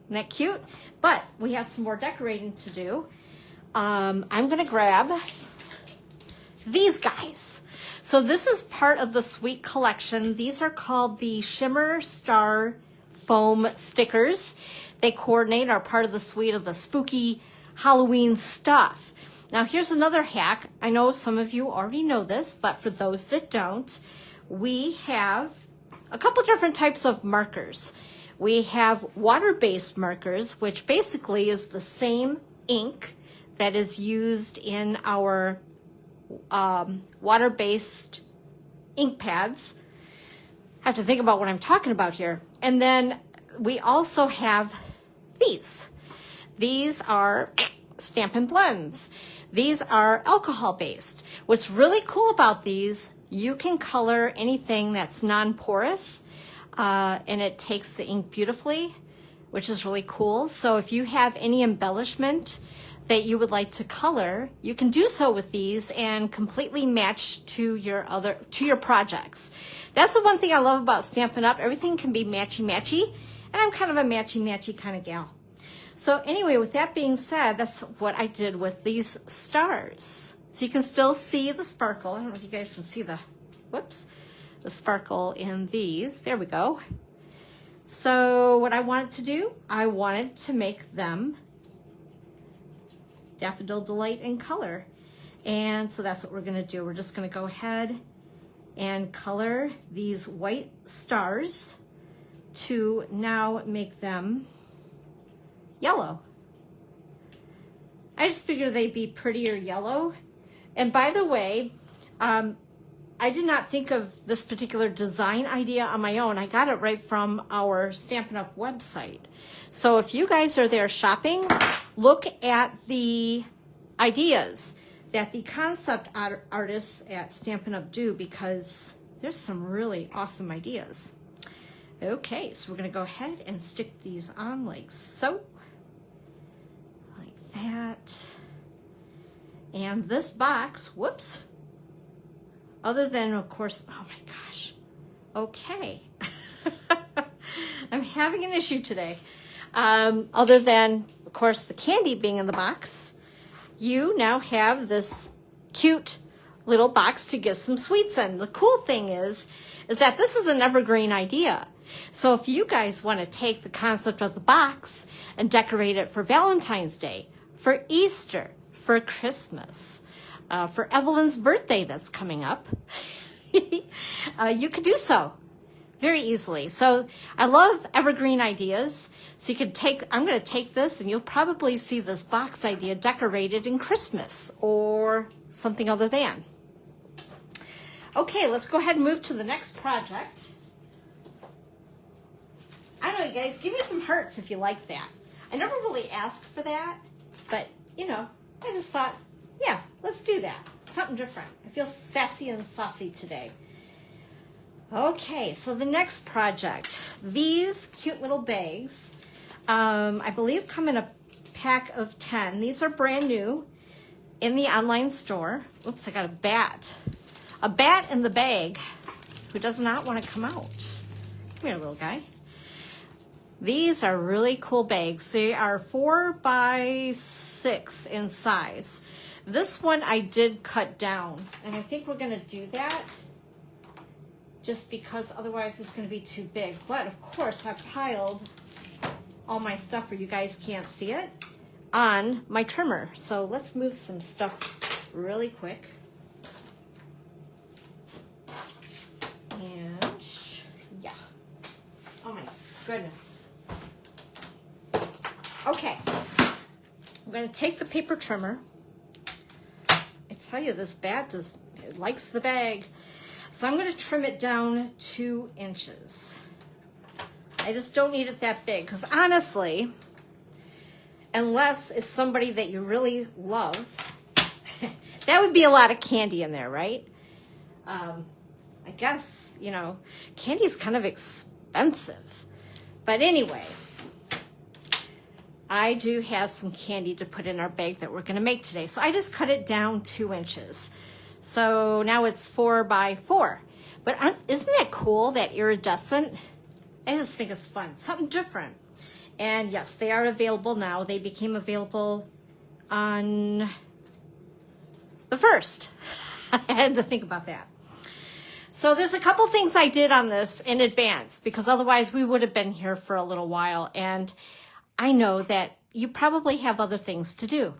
Isn't that cute? But we have some more decorating to do. I'm going to grab these guys. So this is part of the Sweet collection. These are called the Shimmer Star Foam Stickers. They coordinate, are part of the suite of the spooky Halloween stuff. Now here's another hack. I know some of you already know this, but for those that don't, we have a couple different types of markers. We have water-based markers, which basically is the same ink that is used in our water-based ink pads. I have to think about what I'm talking about here. And then we also have these. These are Stampin' Blends. These are alcohol-based. What's really cool about these, you can color anything that's non-porous, and it takes the ink beautifully, which is really cool. So if you have any embellishment that you would like to color, you can do so with these and completely match to your projects. That's the one thing I love about Stampin' Up. Everything can be matchy-matchy, and I'm kind of a matchy-matchy kind of gal. So anyway, with that being said, that's what I did with these stars. So you can still see the sparkle. I don't know if you guys can see the sparkle in these. There we go. So what I wanted to do, I wanted to make them Daffodil Delight in color. And so that's what we're gonna do. We're just gonna go ahead and color these white stars to now make them yellow. I just figured they'd be prettier yellow. And by the way, I did not think of this particular design idea on my own. I got it right from our Stampin' Up website. So if you guys are there shopping, look at the ideas that the concept artists at Stampin' Up do, because there's some really awesome ideas. Okay, so we're gonna go ahead and stick these on like so. Like that. And this box, whoops, other than, of course, oh my gosh, okay. I'm having an issue today. Other than, of course, the candy being in the box, you now have this cute little box to give some sweets in. The cool thing is that this is an evergreen idea. So if you guys want to take the concept of the box and decorate it for Valentine's Day, for Easter, for Christmas, for Evelyn's birthday that's coming up, you could do so very easily. So I love evergreen ideas. So you could take, I'm going to take this and you'll probably see this box idea decorated in Christmas or something other than. Okay, let's go ahead and move to the next project. I don't know, you guys, give me some hearts if you like that. I never really asked for that, but, you know, I just thought, yeah, let's do that. Something different. I feel sassy and saucy today. Okay, so the next project. These cute little bags, I believe come in a pack of 10. These are brand new in the online store. Oops, I got a bat. A bat in the bag who does not want to come out. Come here, little guy. These are really cool bags. They are 4 by 6 in size. This one I did cut down, and I think we're going to do that just because otherwise it's going to be too big. But of course, I piled all my stuff where you guys can't see it on my trimmer. So let's move some stuff really quick. And yeah. Oh my goodness. Okay. I'm going to take the paper trimmer. I tell you, this bat it likes the bag. So I'm going to trim it down 2 inches. I just don't need it that big because honestly, unless it's somebody that you really love, that would be a lot of candy in there, right? I guess, you know, candy's kind of expensive. But anyway, I do have some candy to put in our bag that we're going to make today. So I just cut it down 2 inches. So now it's 4 by 4. But isn't that cool, that iridescent? I just think it's fun, something different. And yes, they are available now. They became available on the 1st. I had to think about that. So there's a couple things I did on this in advance because otherwise we would have been here for a little while. And I know that you probably have other things to do.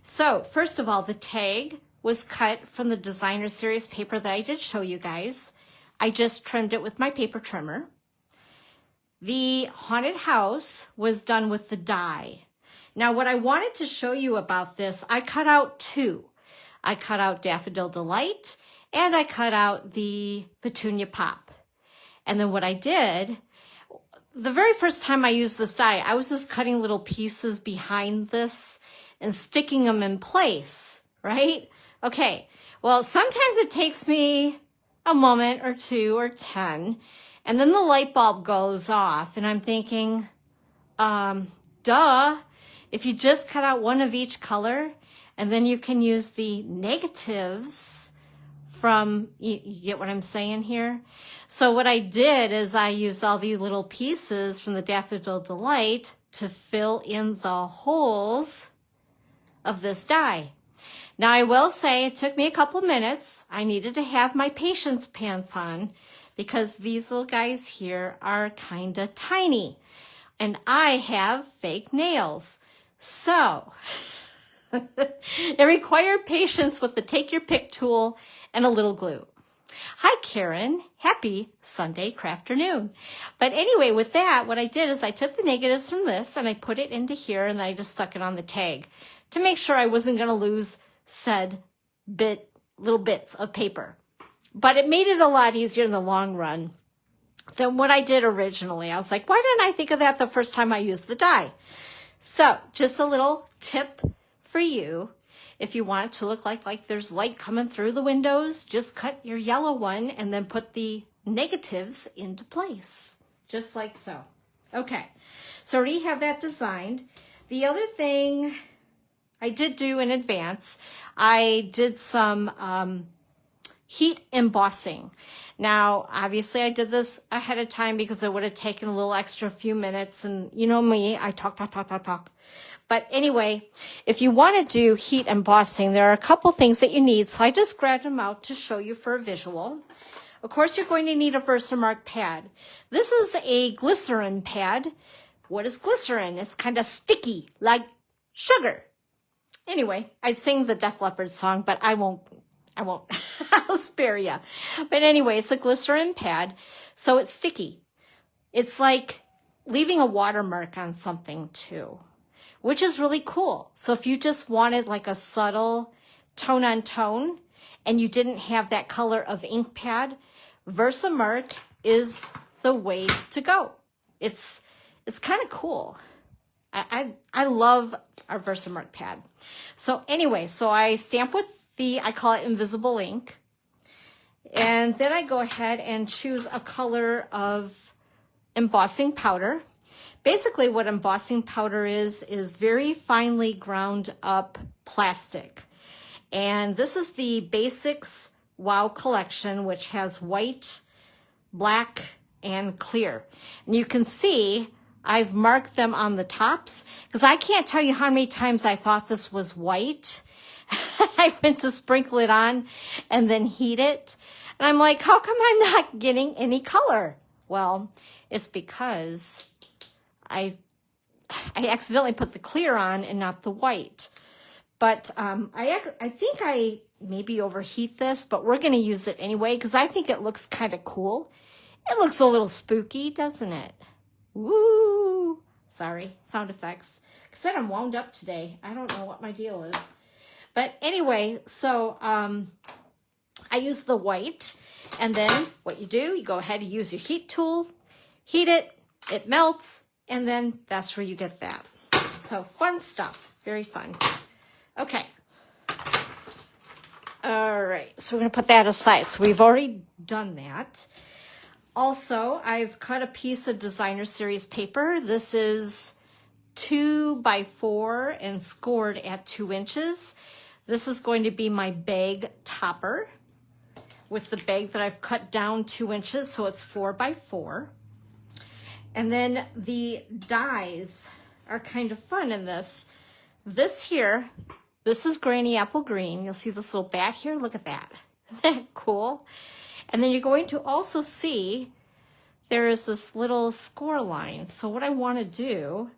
So first of all, the tag was cut from the Designer Series paper that I did show you guys. I just trimmed it with my paper trimmer. The haunted house was done with the die. Now what I wanted to show you about this, I cut out 2. I cut out Daffodil Delight and I cut out the Petunia Pop. And then what I did, the very first time I used this die, I was just cutting little pieces behind this and sticking them in place, right? Okay, well, sometimes it takes me a moment or 2 or 10, and then the light bulb goes off, and I'm thinking, duh, if you just cut out 1 of each color, and then you can use the negatives from, you get what I'm saying here? So what I did is I used all these little pieces from the Daffodil Delight to fill in the holes of this die. Now I will say it took me a couple minutes. I needed to have my patience pants on because these little guys here are kind of tiny and I have fake nails. So it required patience with the take your pick tool and a little glue. Hi, Karen. Happy Sunday crafternoon. But anyway, with that, what I did is I took the negatives from this and I put it into here and then I just stuck it on the tag to make sure I wasn't going to lose said little bits of paper. But it made it a lot easier in the long run than what I did originally. I was like, why didn't I think of that the first time I used the die? So just a little tip for you. If you want it to look like there's light coming through the windows, just cut your yellow one and then put the negatives into place, just like so. Okay, so I already have that designed. The other thing I did do in advance, I did some heat embossing. Now, obviously I did this ahead of time because it would have taken a little extra few minutes, and you know me, I talk. But anyway, if you want to do heat embossing, there are a couple things that you need. So I just grabbed them out to show you for a visual. Of course, you're going to need a Versamark pad. This is a glycerin pad. What is glycerin? It's kind of sticky, like sugar. Anyway, I'd sing the Def Leppard song, but I won't. I'll spare you. But anyway, it's a glycerin pad, so it's sticky. It's like leaving a watermark on something too, which is really cool. So if you just wanted like a subtle tone on tone and you didn't have that color of ink pad, Versamark is the way to go. It's kind of cool. I love our Versamark pad. So anyway, so I stamp with I call it invisible ink. And then I go ahead and choose a color of embossing powder. Basically what embossing powder is very finely ground up plastic. And this is the Basics Wow collection, which has white, black, and clear. And you can see I've marked them on the tops because I can't tell you how many times I thought this was white. I went to sprinkle it on and then heat it. And I'm like, how come I'm not getting any color? Well, it's because I accidentally put the clear on and not the white. But I think I maybe overheat this, but we're going to use it anyway because I think it looks kind of cool. It looks a little spooky, doesn't it? Woo! Sorry, sound effects. I said I'm wound up today. I don't know what my deal is. But anyway, so I use the white. And then what you do, you go ahead and use your heat tool, heat it, it melts, and then that's where you get that. So fun stuff, very fun. Okay. All right, so we're gonna put that aside. So we've already done that. Also, I've cut a piece of Designer Series paper. This is 2x4 and scored at 2 inches. This is going to be my bag topper with the bag that I've cut down 2 inches, so it's 4x4. And then the dies are kind of fun in this. This here, this is Granny Apple Green. You'll see this little bat here. Look at that. Isn't that cool? And then you're going to also see there is this little score line. So what I want to do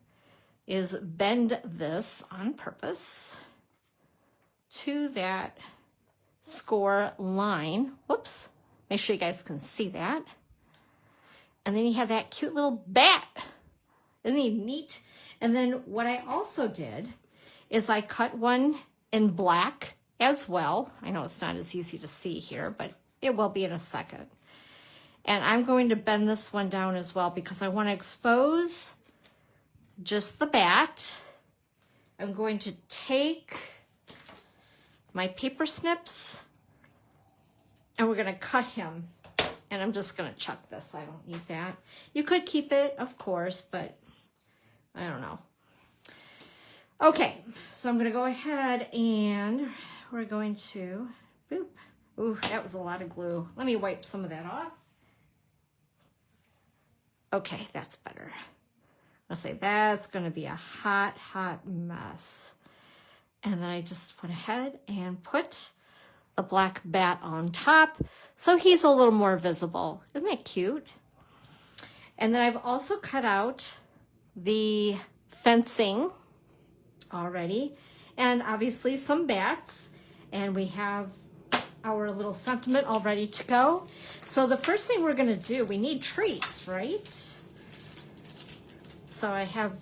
is bend this on purpose to that score line. Whoops. Make sure you guys can see that. And then you have that cute little bat. Isn't he neat? And then what I also did is I cut one in black as well. I know it's not as easy to see here, but it will be in a second. And I'm going to bend this one down as well because I want to expose just the bat. I'm going to take my paper snips and we're going to cut him. And I'm just going to chuck this. I don't need that. You could keep it, of course, but I don't know. Okay, so I'm going to go ahead and we're going to, boop. Ooh, that was a lot of glue. Let me wipe some of that off. Okay, that's better. I'll say that's going to be a hot, hot mess. And then I just went ahead and put the black bat on top so he's a little more visible. Isn't that cute? And then I've also cut out the fencing already, and obviously some bats, and we have our little sentiment all ready to go. So the first thing we're going to do, we need treats, right? So I have,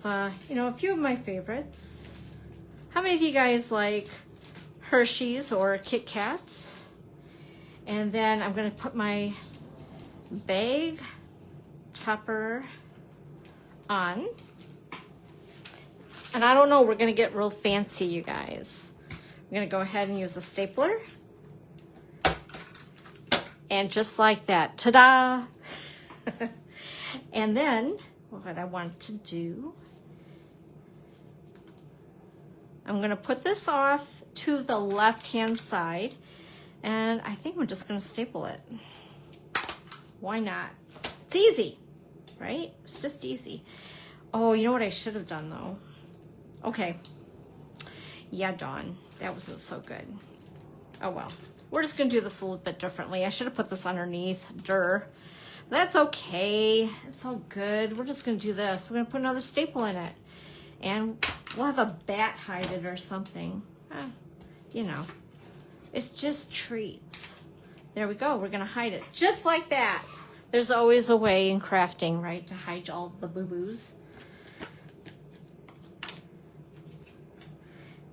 you know, a few of my favorites. How many of you guys like Hershey's or Kit Kats? And then I'm going to put my bag topper on. And I don't know, we're going to get real fancy, you guys. I'm going to go ahead and use a stapler. And just like that, ta-da! And then, what I want to do, I'm going to put this off to the left-hand side. And I think we're just going to staple it. Why not? It's easy, right? It's just easy. Oh, you know what I should have done, though? Okay. Yeah, Dawn. That wasn't so good. Oh, well. We're just going to do this a little bit differently. I should have put this underneath. That's okay. It's all good. We're just going to do this. We're going to put another staple in it. And we'll have a bat hide it or something. You know. It's just treats. There we go. We're going to hide it. Just like that. There's always a way in crafting, right? To hide all the boo-boos.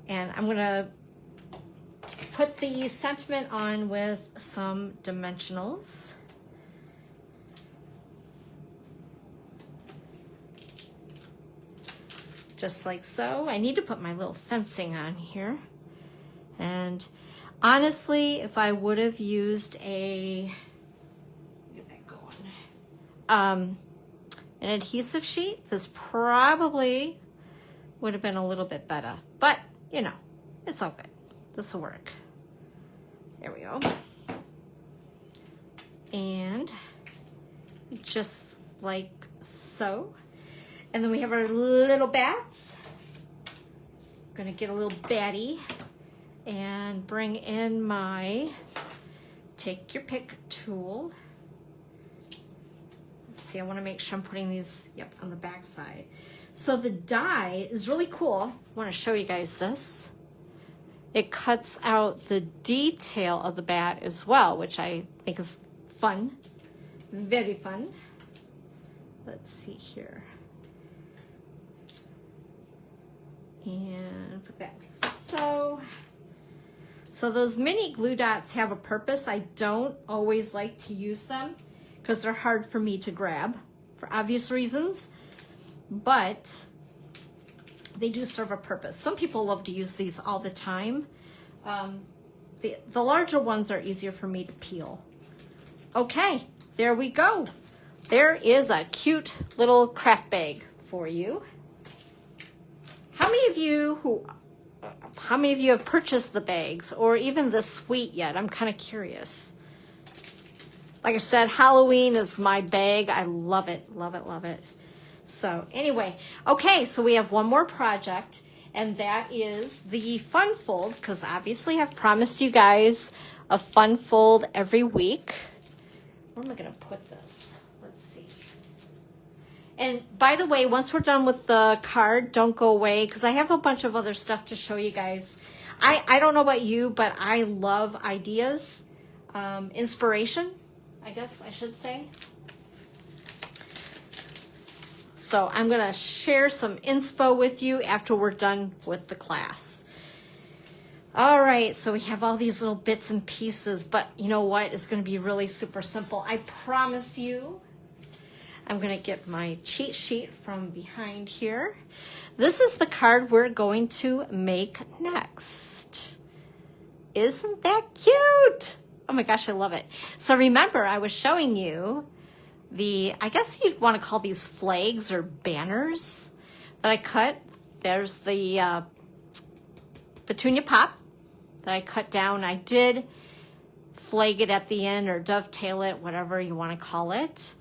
And I'm going to put the sentiment on with some dimensionals. Just like so. I need to put my little fencing on here. And honestly, if I would have used get that going, an adhesive sheet, this probably would have been a little bit better. But, you know, it's all good. This will work. There we go. And just like so. And then we have our little bats. Gonna get a little batty and bring in my take your pick tool. Let's see, I want to make sure I'm putting these, yep, on the back side. So the die is really cool. I want to show you guys this. It cuts out the detail of the bat as well, which I think is fun. Very fun. Let's see here. And put that like so. So those mini glue dots have a purpose. I don't always like to use them because they're hard for me to grab for obvious reasons, but they do serve a purpose. Some people love to use these all the time. The larger ones are easier for me to peel. Okay, there we go. There is a cute little craft bag for you. How many of you have purchased the bags or even the suite yet? I'm kind of curious. Like I said, Halloween is my bag. I love it, love it, love it. So anyway, okay, so we have one more project, and that is the fun fold, because obviously I've promised you guys a fun fold every week. Where am I going to put this? Let's see. And by the way, once we're done with the card, don't go away, because I have a bunch of other stuff to show you guys. I don't know about you, but I love ideas, inspiration, I guess I should say. So I'm going to share some inspo with you after we're done with the class. All right, so we have all these little bits and pieces, but you know what? It's going to be really super simple. I promise you. I'm going to get my cheat sheet from behind here. This is the card we're going to make next. Isn't that cute? Oh my gosh, I love it. So remember, I was showing you I guess you'd want to call these flags or banners that I cut. There's the petunia pop that I cut down. I did flag it at the end or dovetail it, whatever you want to call it.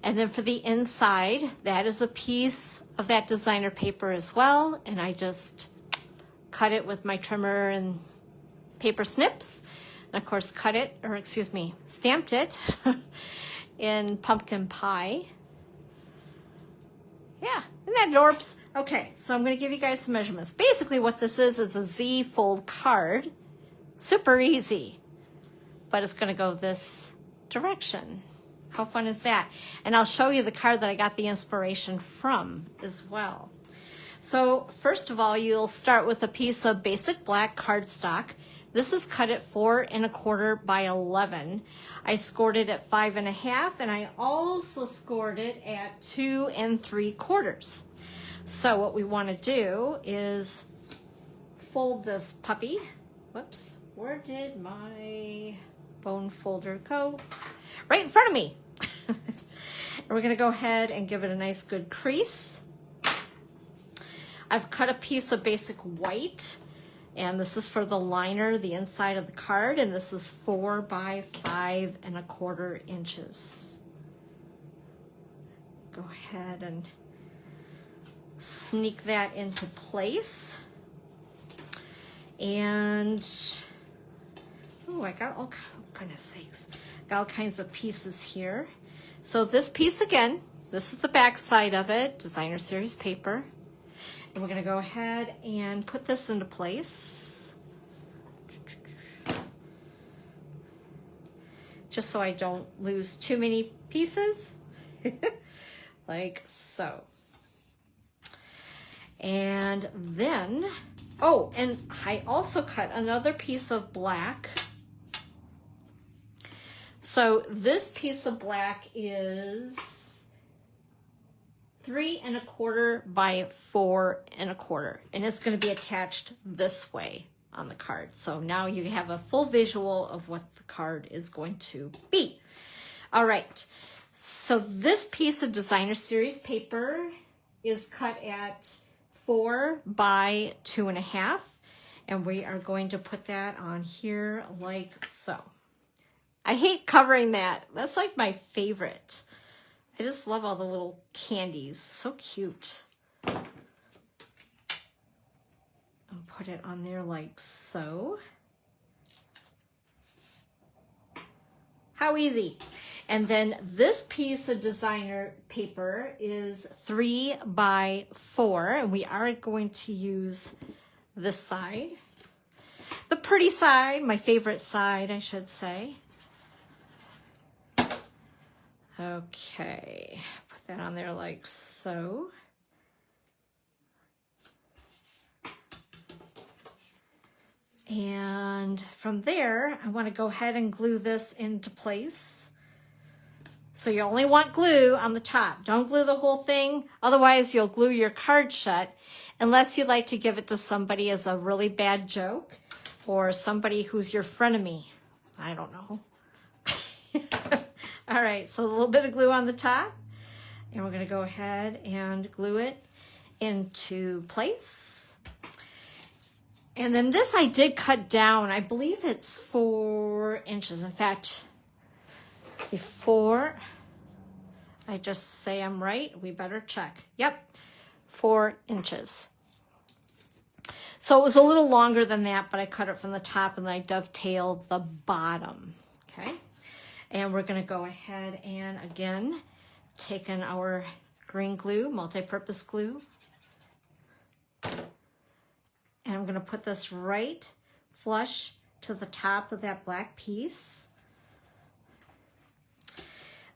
And then for the inside, that is a piece of that designer paper as well. And I just cut it with my trimmer and paper snips. And of course, stamped it in pumpkin pie. Yeah, isn't that adorbs? Okay, so I'm going to give you guys some measurements. Basically what this is a Z fold card. Super easy. But it's going to go this direction. How fun is that? And I'll show you the card that I got the inspiration from as well. So first of all, you'll start with a piece of basic black cardstock. This is cut at 4 1/4 by 11. I scored it at 5 1/2, and I also scored it at 2 3/4. So what we want to do is fold this puppy. Whoops, where did my bone folder go? Right in front of me. And we're going to go ahead and give it a nice good crease. I've cut a piece of basic white. And this is for the liner, the inside of the card, and this is 4 by 5 1/4 inches. Go ahead and sneak that into place. And, oh, I got all, goodness sakes, got all kinds of pieces here. So this piece again, this is the back side of it, designer series paper. And we're going to go ahead and put this into place. Just so I don't lose too many pieces. Like so. And then, oh, and I also cut another piece of black. So this piece of black is 3 1/4 by 4 1/4, and it's going to be attached this way on the card. So now you have a full visual of what the card is going to be. All right, so this piece of designer series paper is cut at 4 by 2 1/2, and we are going to put that on here like so. I hate covering that. That's like my favorite. I just love all the little candies. So cute. I'll put it on there like so. How easy. And then this piece of designer paper is 3 by 4, and we are going to use this side. The pretty side, my favorite side, I should say. Okay, put that on there like so. And from there, I want to go ahead and glue this into place. So you only want glue on the top. Don't glue the whole thing. Otherwise, you'll glue your card shut, unless you like to give it to somebody as a really bad joke or somebody who's your frenemy. I don't know. All right, so a little bit of glue on the top. And we're going to go ahead and glue it into place. And then this I did cut down. I believe it's 4 inches. In fact, before I just say I'm right, we better check. Yep, 4 inches. So it was a little longer than that, but I cut it from the top and I dovetailed the bottom. Okay, and we're going to go ahead and again take in our green glue, multi-purpose glue. And I'm going to put this right flush to the top of that black piece.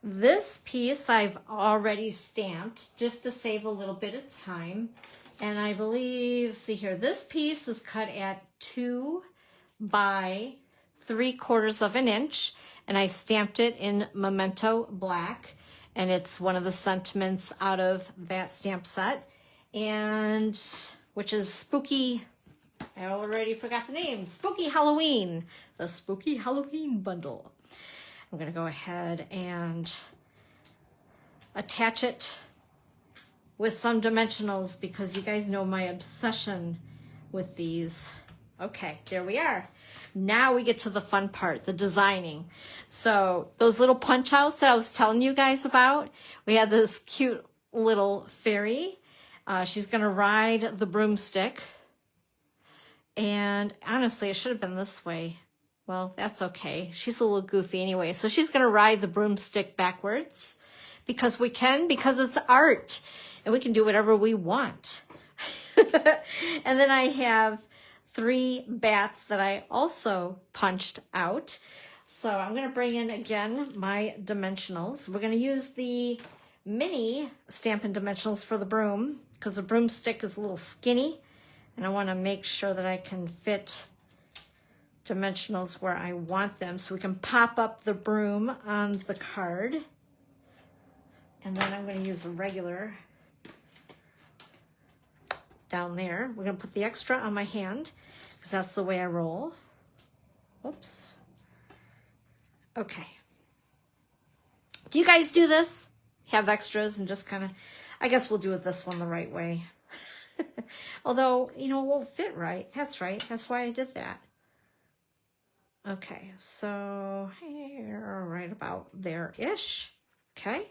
This piece I've already stamped just to save a little bit of time. And I believe, see here, this piece is cut at 2 by 3/4 of an inch. And I stamped it in Memento Black. And it's one of the sentiments out of that stamp set. And which is Spooky, I already forgot the name, Spooky Halloween, the Spooky Halloween bundle. I'm going to go ahead and attach it with some dimensionals because you guys know my obsession with these. Okay, there we are. Now we get to the fun part, the designing. So those little punch outs that I was telling you guys about, we have this cute little fairy. She's going to ride the broomstick. And honestly, it should have been this way. Well, that's okay. She's a little goofy anyway. So she's going to ride the broomstick backwards because we can, because it's art and we can do whatever we want. And then I have 3 bats that I also punched out. So I'm going to bring in again my dimensionals. We're going to use the mini Stampin' Dimensionals for the broom because the broomstick is a little skinny. And I want to make sure that I can fit dimensionals where I want them so we can pop up the broom on the card. And then I'm going to use a regular down there. We're going to put the extra on my hand because that's the way I roll. Whoops. Okay. Do you guys do this? Have extras and just kind of, I guess we'll do it this one the right way. Although, you know, it won't fit right. That's right. That's why I did that. Okay, so here, right about there-ish. Okay,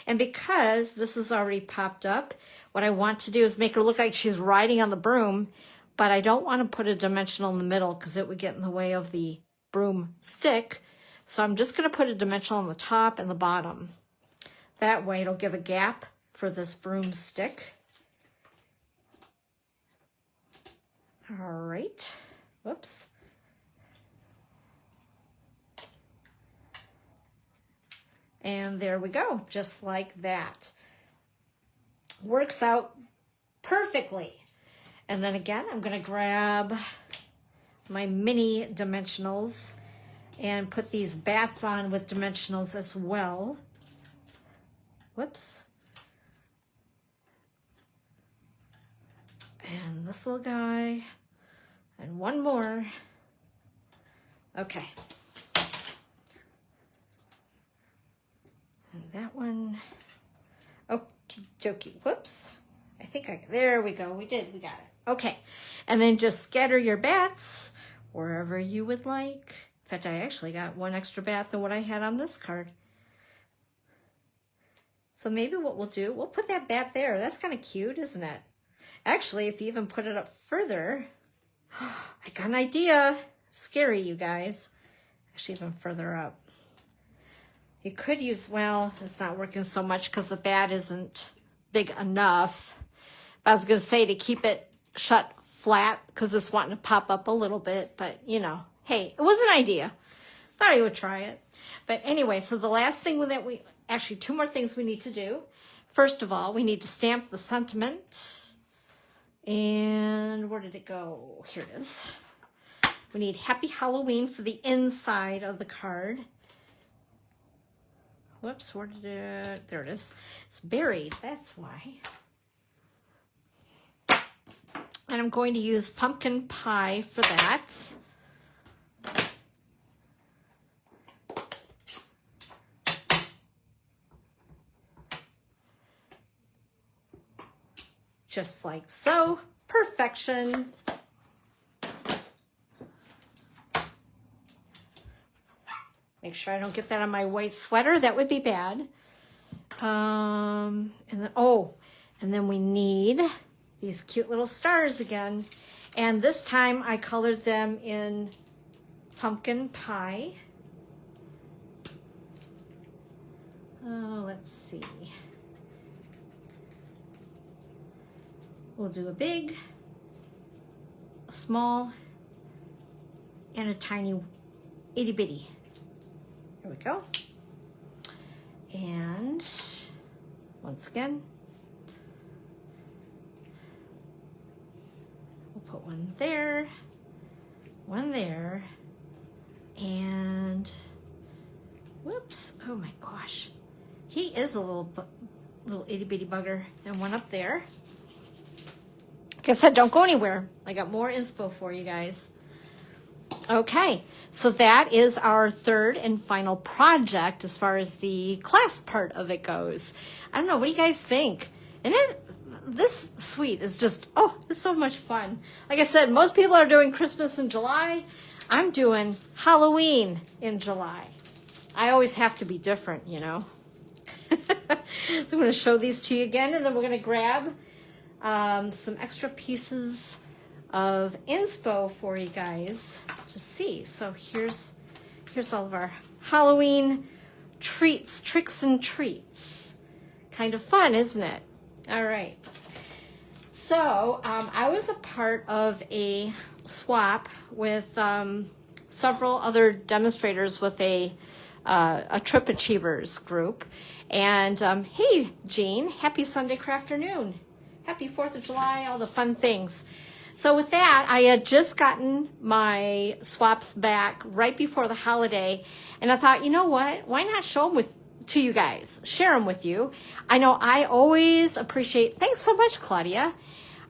and because this is already popped up, what I want to do is make her look like she's riding on the broom, but I don't want to put a dimensional in the middle because it would get in the way of the broom stick. So I'm just going to put a dimensional on the top and the bottom. That way it'll give a gap for this broomstick. All right, whoops. And there we go, just like that. Works out perfectly. And then again, I'm gonna grab my mini dimensionals and put these bats on with dimensionals as well. Whoops. And this little guy, and one more. Okay. And that one, okie dokie, whoops. I think there we go, we got it. Okay, and then just scatter your bats wherever you would like. In fact, I actually got one extra bat than what I had on this card. So maybe what we'll do, we'll put that bat there. That's kind of cute, isn't it? Actually, if you even put it up further, I got an idea. Scary, you guys. Actually, even further up. You could use, well, it's not working so much because the bat isn't big enough. But I was going to say to keep it shut flat because it's wanting to pop up a little bit. But, you know, hey, it was an idea. Thought I would try it. But anyway, so the last thing that actually 2 more things we need to do. First of all, we need to stamp the sentiment. And where did it go? Here it is. We need Happy Halloween for the inside of the card. Whoops, where did it? There it is. It's buried, that's why. And I'm going to use pumpkin pie for that. Just like so. Perfection. Make sure I don't get that on my white sweater. That would be bad. And then we need these cute little stars again. And this time I colored them in pumpkin pie. Oh, let's see. We'll do a big, a small, and a tiny itty bitty. There we go. And once again, we'll put one there, and whoops, oh my gosh. He is a little itty bitty bugger, and one up there. Like I said, don't go anywhere. I got more inspo for you guys. Okay, so that is our third and final project as far as the class part of it goes. I don't know, what do you guys think? And this suite is just, oh, it's so much fun. Like I said, most people are doing Christmas in July. I'm doing Halloween in July. I always have to be different, you know. So I'm going to show these to you again, and then we're going to grab some extra pieces of inspo for you guys to see. So here's all of our Halloween treats, tricks and treats. Kind of fun, isn't it? All right. So I was a part of a swap with several other demonstrators with a Trip Achievers group. And hey, Jean, happy Sunday Crafternoon. Happy 4th of July, all the fun things. So with that, I had just gotten my swaps back right before the holiday, and I thought, you know what? Why not show them to you guys? Share them with you. I know I always appreciate, thanks so much, Claudia.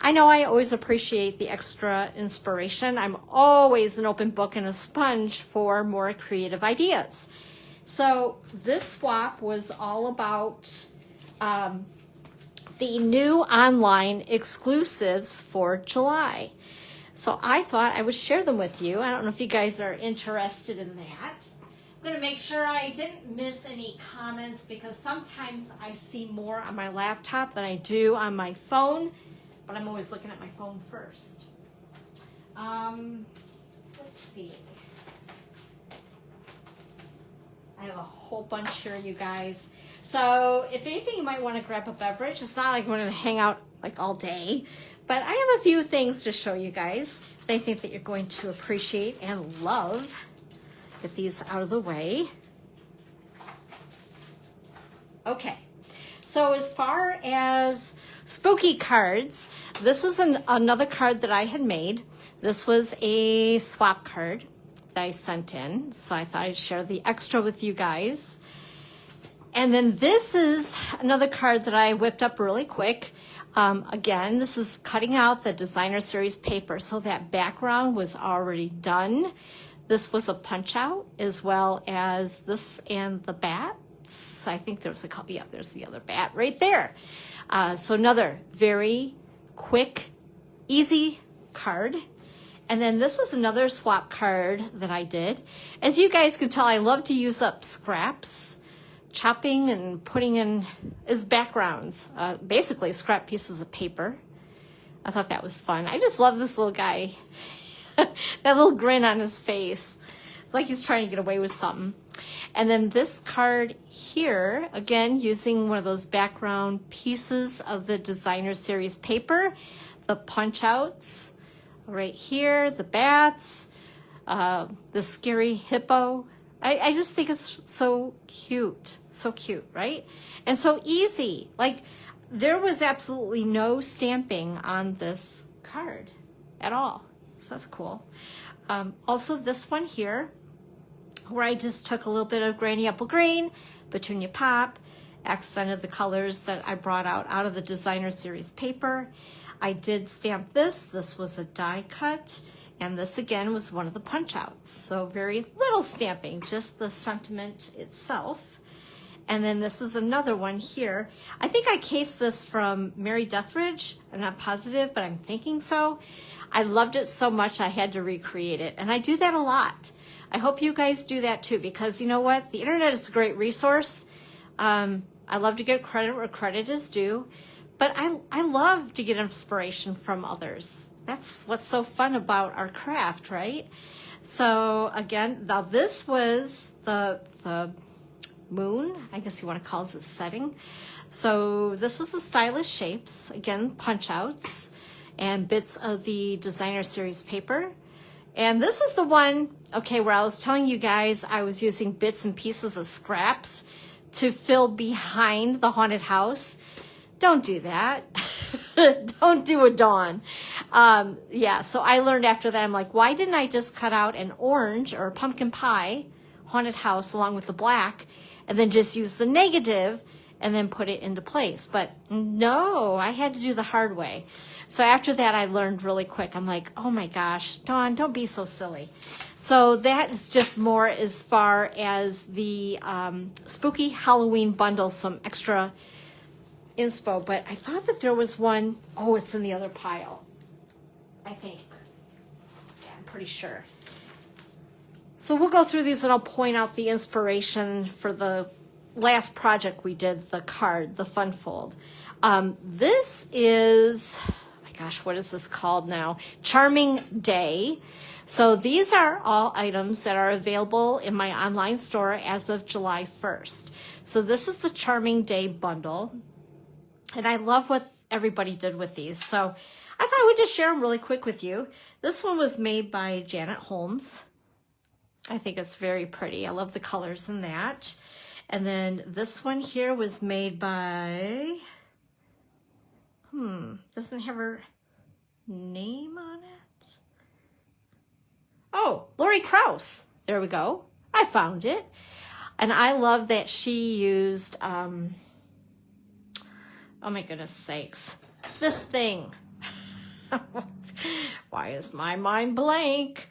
I know I always appreciate the extra inspiration. I'm always an open book and a sponge for more creative ideas. So this swap was all about the new online exclusives for July. So I thought I would share them with you. I don't know if you guys are interested in that. I'm going to make sure I didn't miss any comments because sometimes I see more on my laptop than I do on my phone, but I'm always looking at my phone first. Let's see. I have a whole bunch here, you guys. So if anything, you might want to grab a beverage. It's not like we're going to hang out like all day, but I have a few things to show you guys that I think that you're going to appreciate and love. Get these out of the way. Okay, so as far as spooky cards, this was another card that I had made. This was a swap card that I sent in, so I thought I'd share the extra with you guys. And then this is another card that I whipped up really quick. Again, this is cutting out the designer series paper, so that background was already done. This was a punch out, as well as this and the bats. I think there's there's the other bat right there. So another very quick, easy card. And then this was another swap card that I did. As you guys can tell, I love to use up scraps, chopping and putting in as backgrounds, basically scrap pieces of paper. I thought that was fun. I just love this little guy. That little grin on his face. like he's trying to get away with something. And then this card here, again, using one of those background pieces of the designer series paper, the punch outs right here, the bats, the scary hippo. I just think it's so cute, right? And so easy. Like, there was absolutely no stamping on this card at all. So that's cool. Also this one here, where I just took a little bit of Granny Apple Green, Petunia Pop, accented the colors that I brought out of the designer series paper. I did stamp this. This was a die cut, and this again was one of the punch outs. So very little stamping, just the sentiment itself. And then this is another one here. I think I cased this from Mary Deathridge. I'm not positive, but I'm thinking so. I loved it so much I had to recreate it, and I do that a lot. I hope you guys do that too, because you know what? The internet is a great resource. I love to get credit where credit is due, but I love to get inspiration from others. That's what's so fun about our craft, right? So again, now this was the moon, I guess you want to call it a setting. So this was the stylish shapes, again, punch outs and bits of the designer series paper. And this is the one, okay, where I was telling you guys I was using bits and pieces of scraps to fill behind the haunted house. Don't do that. Don't do a Dawn. Yeah, so I learned after that, I'm like, why didn't I just cut out an orange or a pumpkin pie haunted house along with the black and then just use the negative and then put it into place? But no, I had to do the hard way. So after that, I learned really quick. I'm like, oh my gosh, Dawn, don't be so silly. So that is just more as far as the spooky Halloween bundle, some extra inspo. But I thought that there was one, oh, it's in the other pile, I think. Yeah, I'm pretty sure. So we'll go through these and I'll point out the inspiration for the last project we did, the card, the Fun Fold. This is, oh my gosh, what is this called now? Charming Day. So these are all items that are available in my online store as of July 1st. So this is the Charming Day bundle. And I love what everybody did with these. So I thought I would just share them really quick with you. This one was made by Janet Holmes. I think it's very pretty. I love the colors in that. And then this one here was made by, doesn't have her name on it. Oh, Lori Krause. There we go. I found it. And I love that she used, oh my goodness sakes, this thing. Why is my mind blank?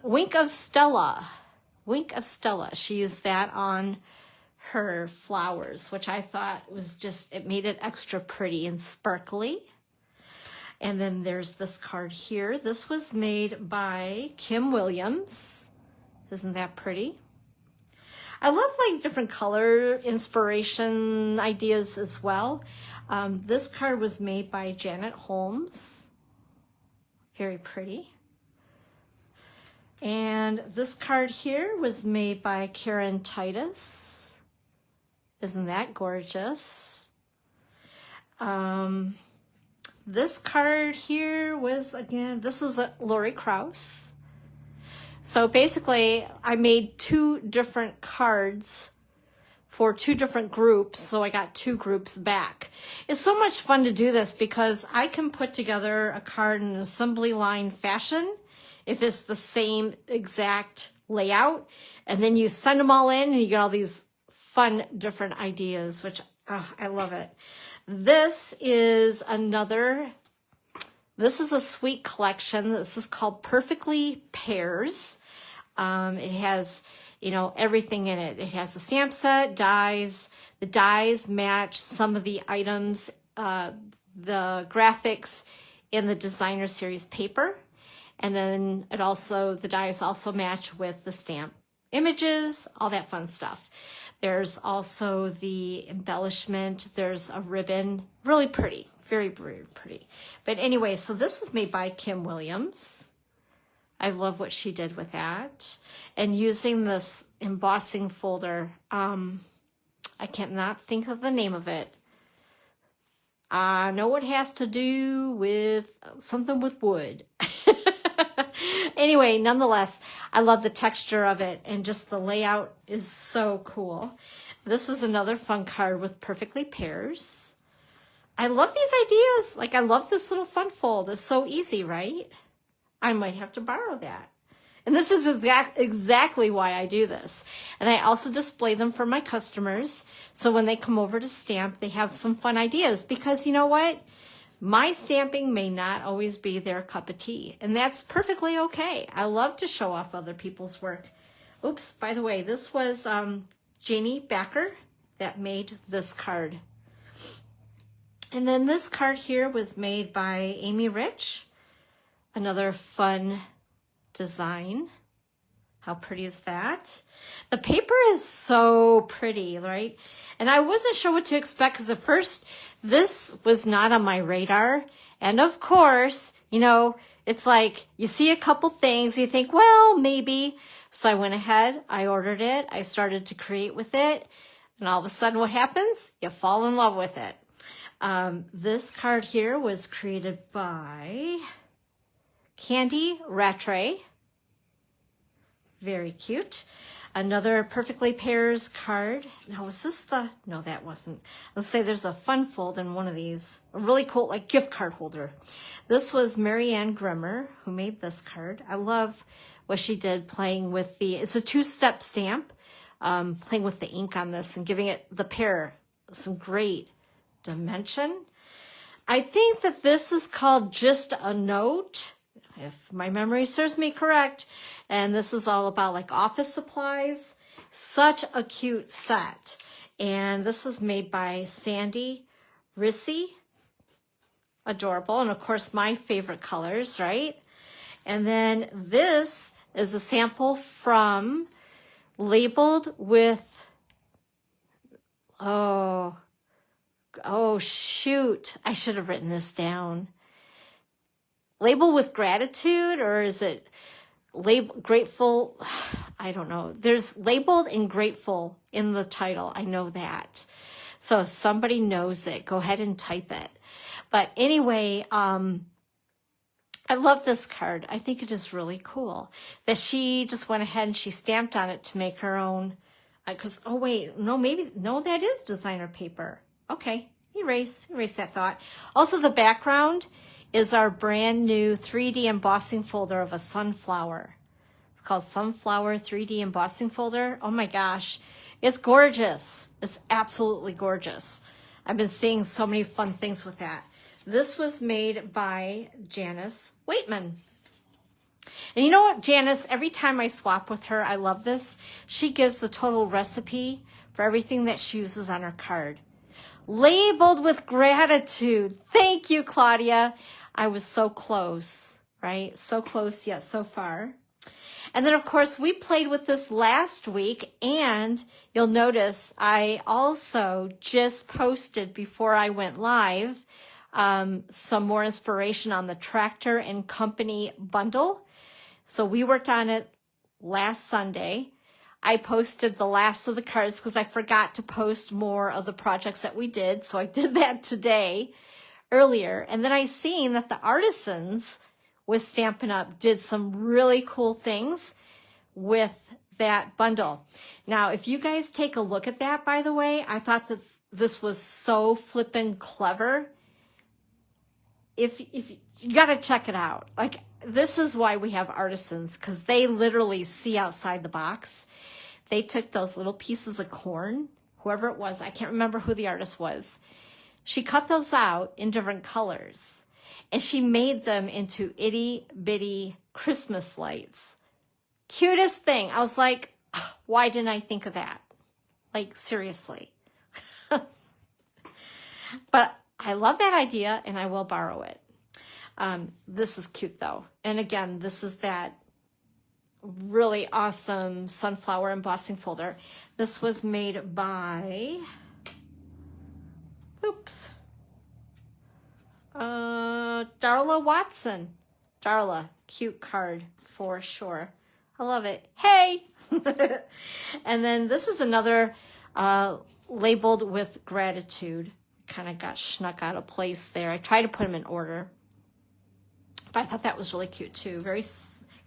Wink of Stella. Wink of Stella. She used that on her flowers, which I thought was just, it made it extra pretty and sparkly. And then there's this card here. This was made by Kim Williams. Isn't that pretty? I love like different color inspiration ideas as well. This card was made by Janet Holmes. Very pretty. And this card here was made by Karen Titus. Isn't that gorgeous? This card here was, again, this was a Lori Krause. So basically, I made two different cards for two different groups, so I got two groups back. It's so much fun to do this because I can put together a card in an assembly line fashion if it's the same exact layout, and then you send them all in and you get all these fun different ideas, which I love it. This is this is a sweet collection. This is called Perfectly Pairs. It has, you know, everything in it. It has a stamp set, dies. The dies match some of the items, the graphics in the designer series paper. And then the dies also match with the stamp images, all that fun stuff. There's also the embellishment. There's a ribbon, really pretty, very, very pretty. But anyway, so this was made by Kim Williams. I love what she did with that. And using this embossing folder, I cannot think of the name of it. I know it has to do with something with wood. Anyway, nonetheless, I love the texture of it, and just the layout is so cool. This is another fun card with perfectly pairs. I love these ideas. Like, I love this little fun fold. It's so easy, right? I might have to borrow that. And this is exactly why I do this. And I also display them for my customers. So when they come over to stamp, they have some fun ideas. Because you know what? My stamping may not always be their cup of tea. And that's perfectly okay. I love to show off other people's work. Oops, by the way, this was Janie Backer that made this card. And then this card here was made by Amy Rich. Another fun design. How pretty is that? The paper is so pretty, right? And I wasn't sure what to expect because at first this was not on my radar. And of course, you know, it's like you see a couple things, you think, well, maybe. So I went ahead, I ordered it, I started to create with it. And all of a sudden what happens? You fall in love with it. This card here was created by Candy Rattray. Very cute. Another Perfectly Pairs card. Now, was this the... No, that wasn't. Let's say there's a fun fold in one of these. A really cool, like, gift card holder. This was Marianne Grimmer who made this card. I love what she did playing with the... It's a two-step stamp. Playing with the ink on this and giving it the pair some great dimension. I think that this is called Just a Note, if my memory serves me correct. And this is all about like office supplies. Such a cute set. And this is made by Sandy Rissy. Adorable. And of course, my favorite colors, right? And then this is a sample from Labeled with, oh shoot. I should have written this down. Labeled with Gratitude, or is it Grateful? I don't know. There's Labeled and Grateful in the title. I know that. So if somebody knows it, go ahead and type it. But anyway, I love this card. I think it is really cool that she just went ahead and she stamped on it to make her own. Because, oh wait, no, that is designer paper. Okay, erase that thought. Also, the background is our brand new 3D embossing folder of a sunflower. It's called Sunflower 3D embossing folder. Oh my gosh, it's gorgeous. It's absolutely gorgeous. I've been seeing so many fun things with that. This was made by Janice Waitman. And you know what, Janice, every time I swap with her, I love this. She gives the total recipe for everything that she uses on her card. Labeled with Gratitude. Thank you, Claudia. I was so close, right? So close yet so far. And then, of course, we played with this last week, and you'll notice I also just posted before I went live some more inspiration on the Tractor and Company bundle. So we worked on it last Sunday. I posted the last of the cards because I forgot to post more of the projects that we did. So I did that today, earlier. And then I seen that the artisans with Stampin' Up! Did some really cool things with that bundle. Now, if you guys take a look at that, by the way, I thought that this was so flippin' clever. If you got to check it out. Like, this is why we have artisans, because they literally see outside the box. They took those little pieces of corn, whoever it was, I can't remember who the artist was. She cut those out in different colors, and she made them into itty bitty Christmas lights. Cutest thing. I was like, why didn't I think of that? Like, seriously. But I love that idea, and I will borrow it. This is cute, though. And again, this is that really awesome sunflower embossing folder. This was made by, Darla Watson. Darla, cute card for sure. I love it. Hey! And then this is another labeled with gratitude. Kind of got snuck out of place there. I tried to put them in order. But I thought that was really cute too. Very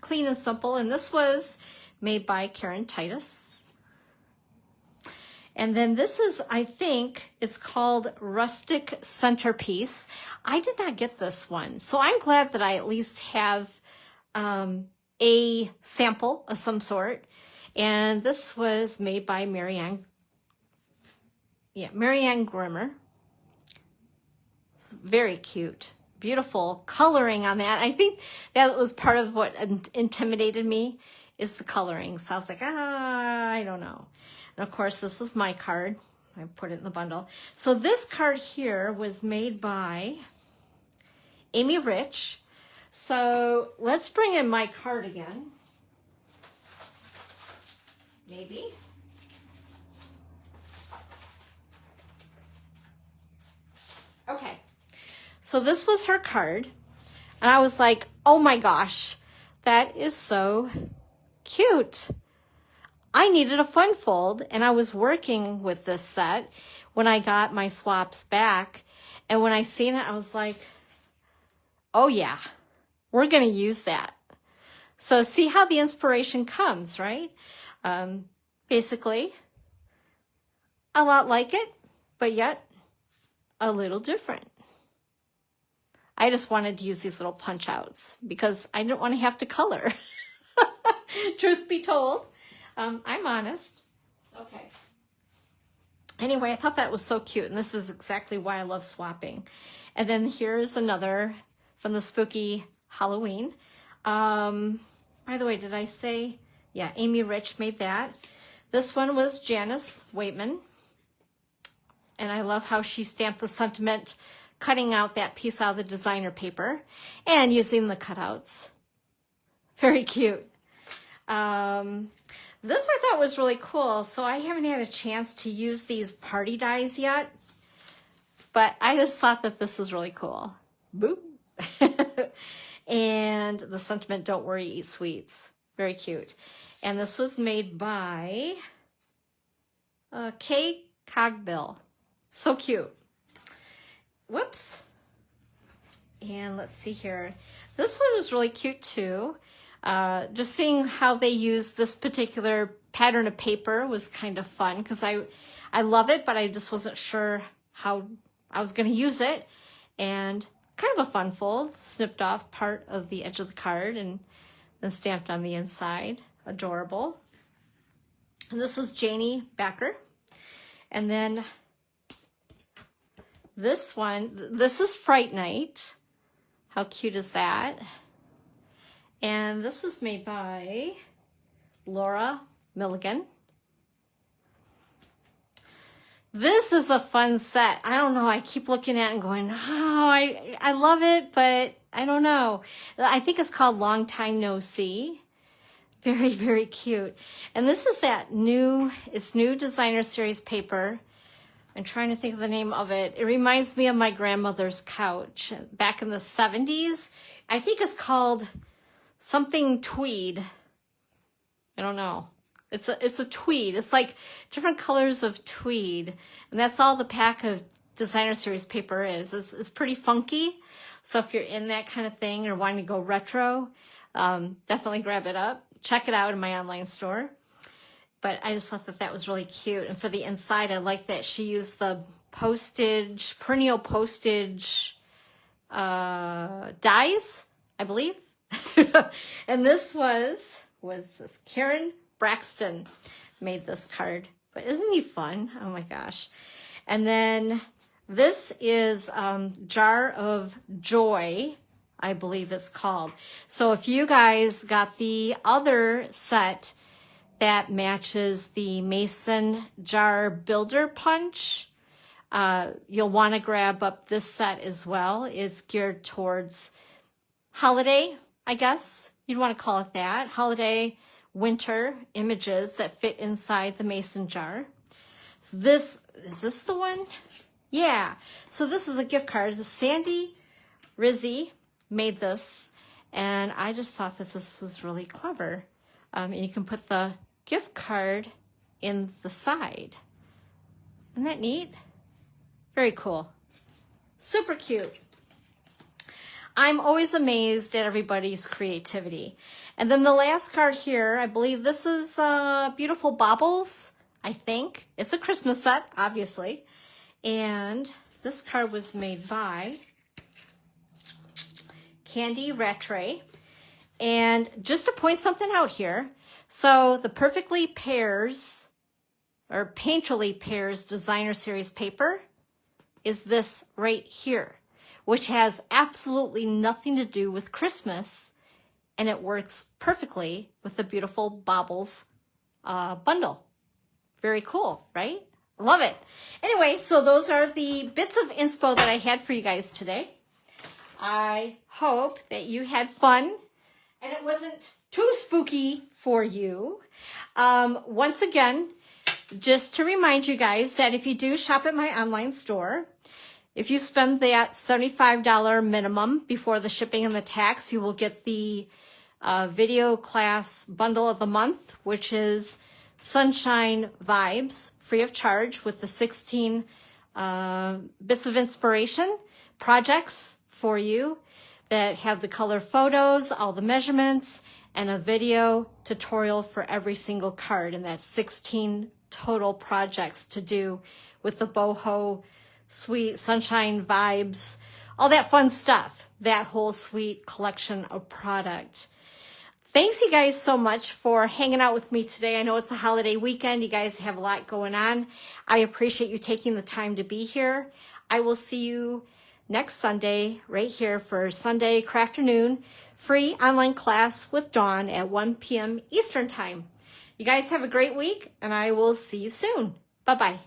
clean and simple. And this was made by Karen Titus. And then this is, I think, it's called Rustic Centerpiece. I did not get this one. So I'm glad that I at least have a sample of some sort. And this was made by Marianne Grimmer. It's very cute. Beautiful coloring on that. I think that was part of what intimidated me is the coloring. So I was like, I don't know. And of course, this was my card. I put it in the bundle. So this card here was made by Amy Rich. So let's bring in my card again. Maybe. Okay. So this was her card. And I was like, oh my gosh, that is so cute. I needed a fun fold, and I was working with this set when I got my swaps back. And when I seen it, I was like, oh yeah, we're going to use that. So see how the inspiration comes, right? Basically, a lot like it, but yet a little different. I just wanted to use these little punch outs because I didn't want to have to color. Truth be told. I'm honest. Okay. Anyway, I thought that was so cute, and this is exactly why I love swapping. And then here's another from the Spooky Halloween. By the way, did I say? Yeah, Amy Rich made that. This one was Janice Waitman. And I love how she stamped the sentiment, cutting out that piece out of the designer paper and using the cutouts. Very cute. This I thought was really cool. So I haven't had a chance to use these party dies yet, but I just thought that this was really cool. Boop. And the sentiment, don't worry, eat sweets. Very cute. And this was made by Kay Cogbill. So cute. Whoops. And let's see here. This one was really cute too. Just seeing how they use this particular pattern of paper was kind of fun because I love it, but I just wasn't sure how I was going to use it. And kind of a fun fold. Snipped off part of the edge of the card and then stamped on the inside. Adorable. And this was Janie Becker. And then this one, this is Fright Night. How cute is that? And this was made by Laura Milligan. This is a fun set. I don't know. I keep looking at it and going, oh, I love it, but I don't know. I think it's called Long Time No See. Very, very cute. And this is that new designer series paper. I'm trying to think of the name of it. It reminds me of my grandmother's couch back in the 70s. I think it's called something tweed. I don't know. It's a tweed. It's like different colors of tweed. And that's all the pack of designer series paper is. It's pretty funky. So if you're in that kind of thing or wanting to go retro, definitely grab it up. Check it out in my online store. But I just thought that that was really cute. And for the inside, I like that she used the postage, perennial postage dies, I believe. And this was this Karen Braxton made this card. But isn't he fun? Oh my gosh. And then this is Jar of Joy, I believe it's called. So if you guys got the other set that matches the Mason Jar Builder Punch, you'll want to grab up this set as well. It's geared towards holiday, I guess you'd want to call it that. Holiday winter images that fit inside the mason jar. So is this the one? Yeah. So this is a gift card. Sandy Rizzi made this, And I just thought that this was really clever. And you can put the gift card in the side. Isn't that neat? Very cool. Super cute. I'm always amazed at everybody's creativity. And then the last card here, I believe this is Beautiful Baubles, I think. It's a Christmas set, obviously. And this card was made by Candy Rattray. And just to point something out here, so the Perfectly Pairs, or Painterly Pairs Designer Series paper is this right here, which has absolutely nothing to do with Christmas, and it works perfectly with the Beautiful Baubles bundle. Very cool, right? Love it. Anyway, so those are the bits of inspo that I had for you guys today. I hope that you had fun and it wasn't too spooky for you. Once again, just to remind you guys that if you do shop at my online store, if you spend that $75 minimum before the shipping and the tax, you will get the video class bundle of the month, which is Sunshine Vibes, free of charge, with the 16 bits of inspiration projects for you that have the color photos, all the measurements, and a video tutorial for every single card. And that's 16 total projects to do with the boho suite, Sunshine Vibes, all that fun stuff, that whole sweet collection of product. Thanks you guys so much for hanging out with me today. I know it's a holiday weekend. You guys have a lot going on. I appreciate you taking the time to be here. I will see you next Sunday right here for Sunday Crafternoon, free online class with Dawn at 1 p.m. Eastern Time. You guys have a great week, and I will see you soon. Bye-bye.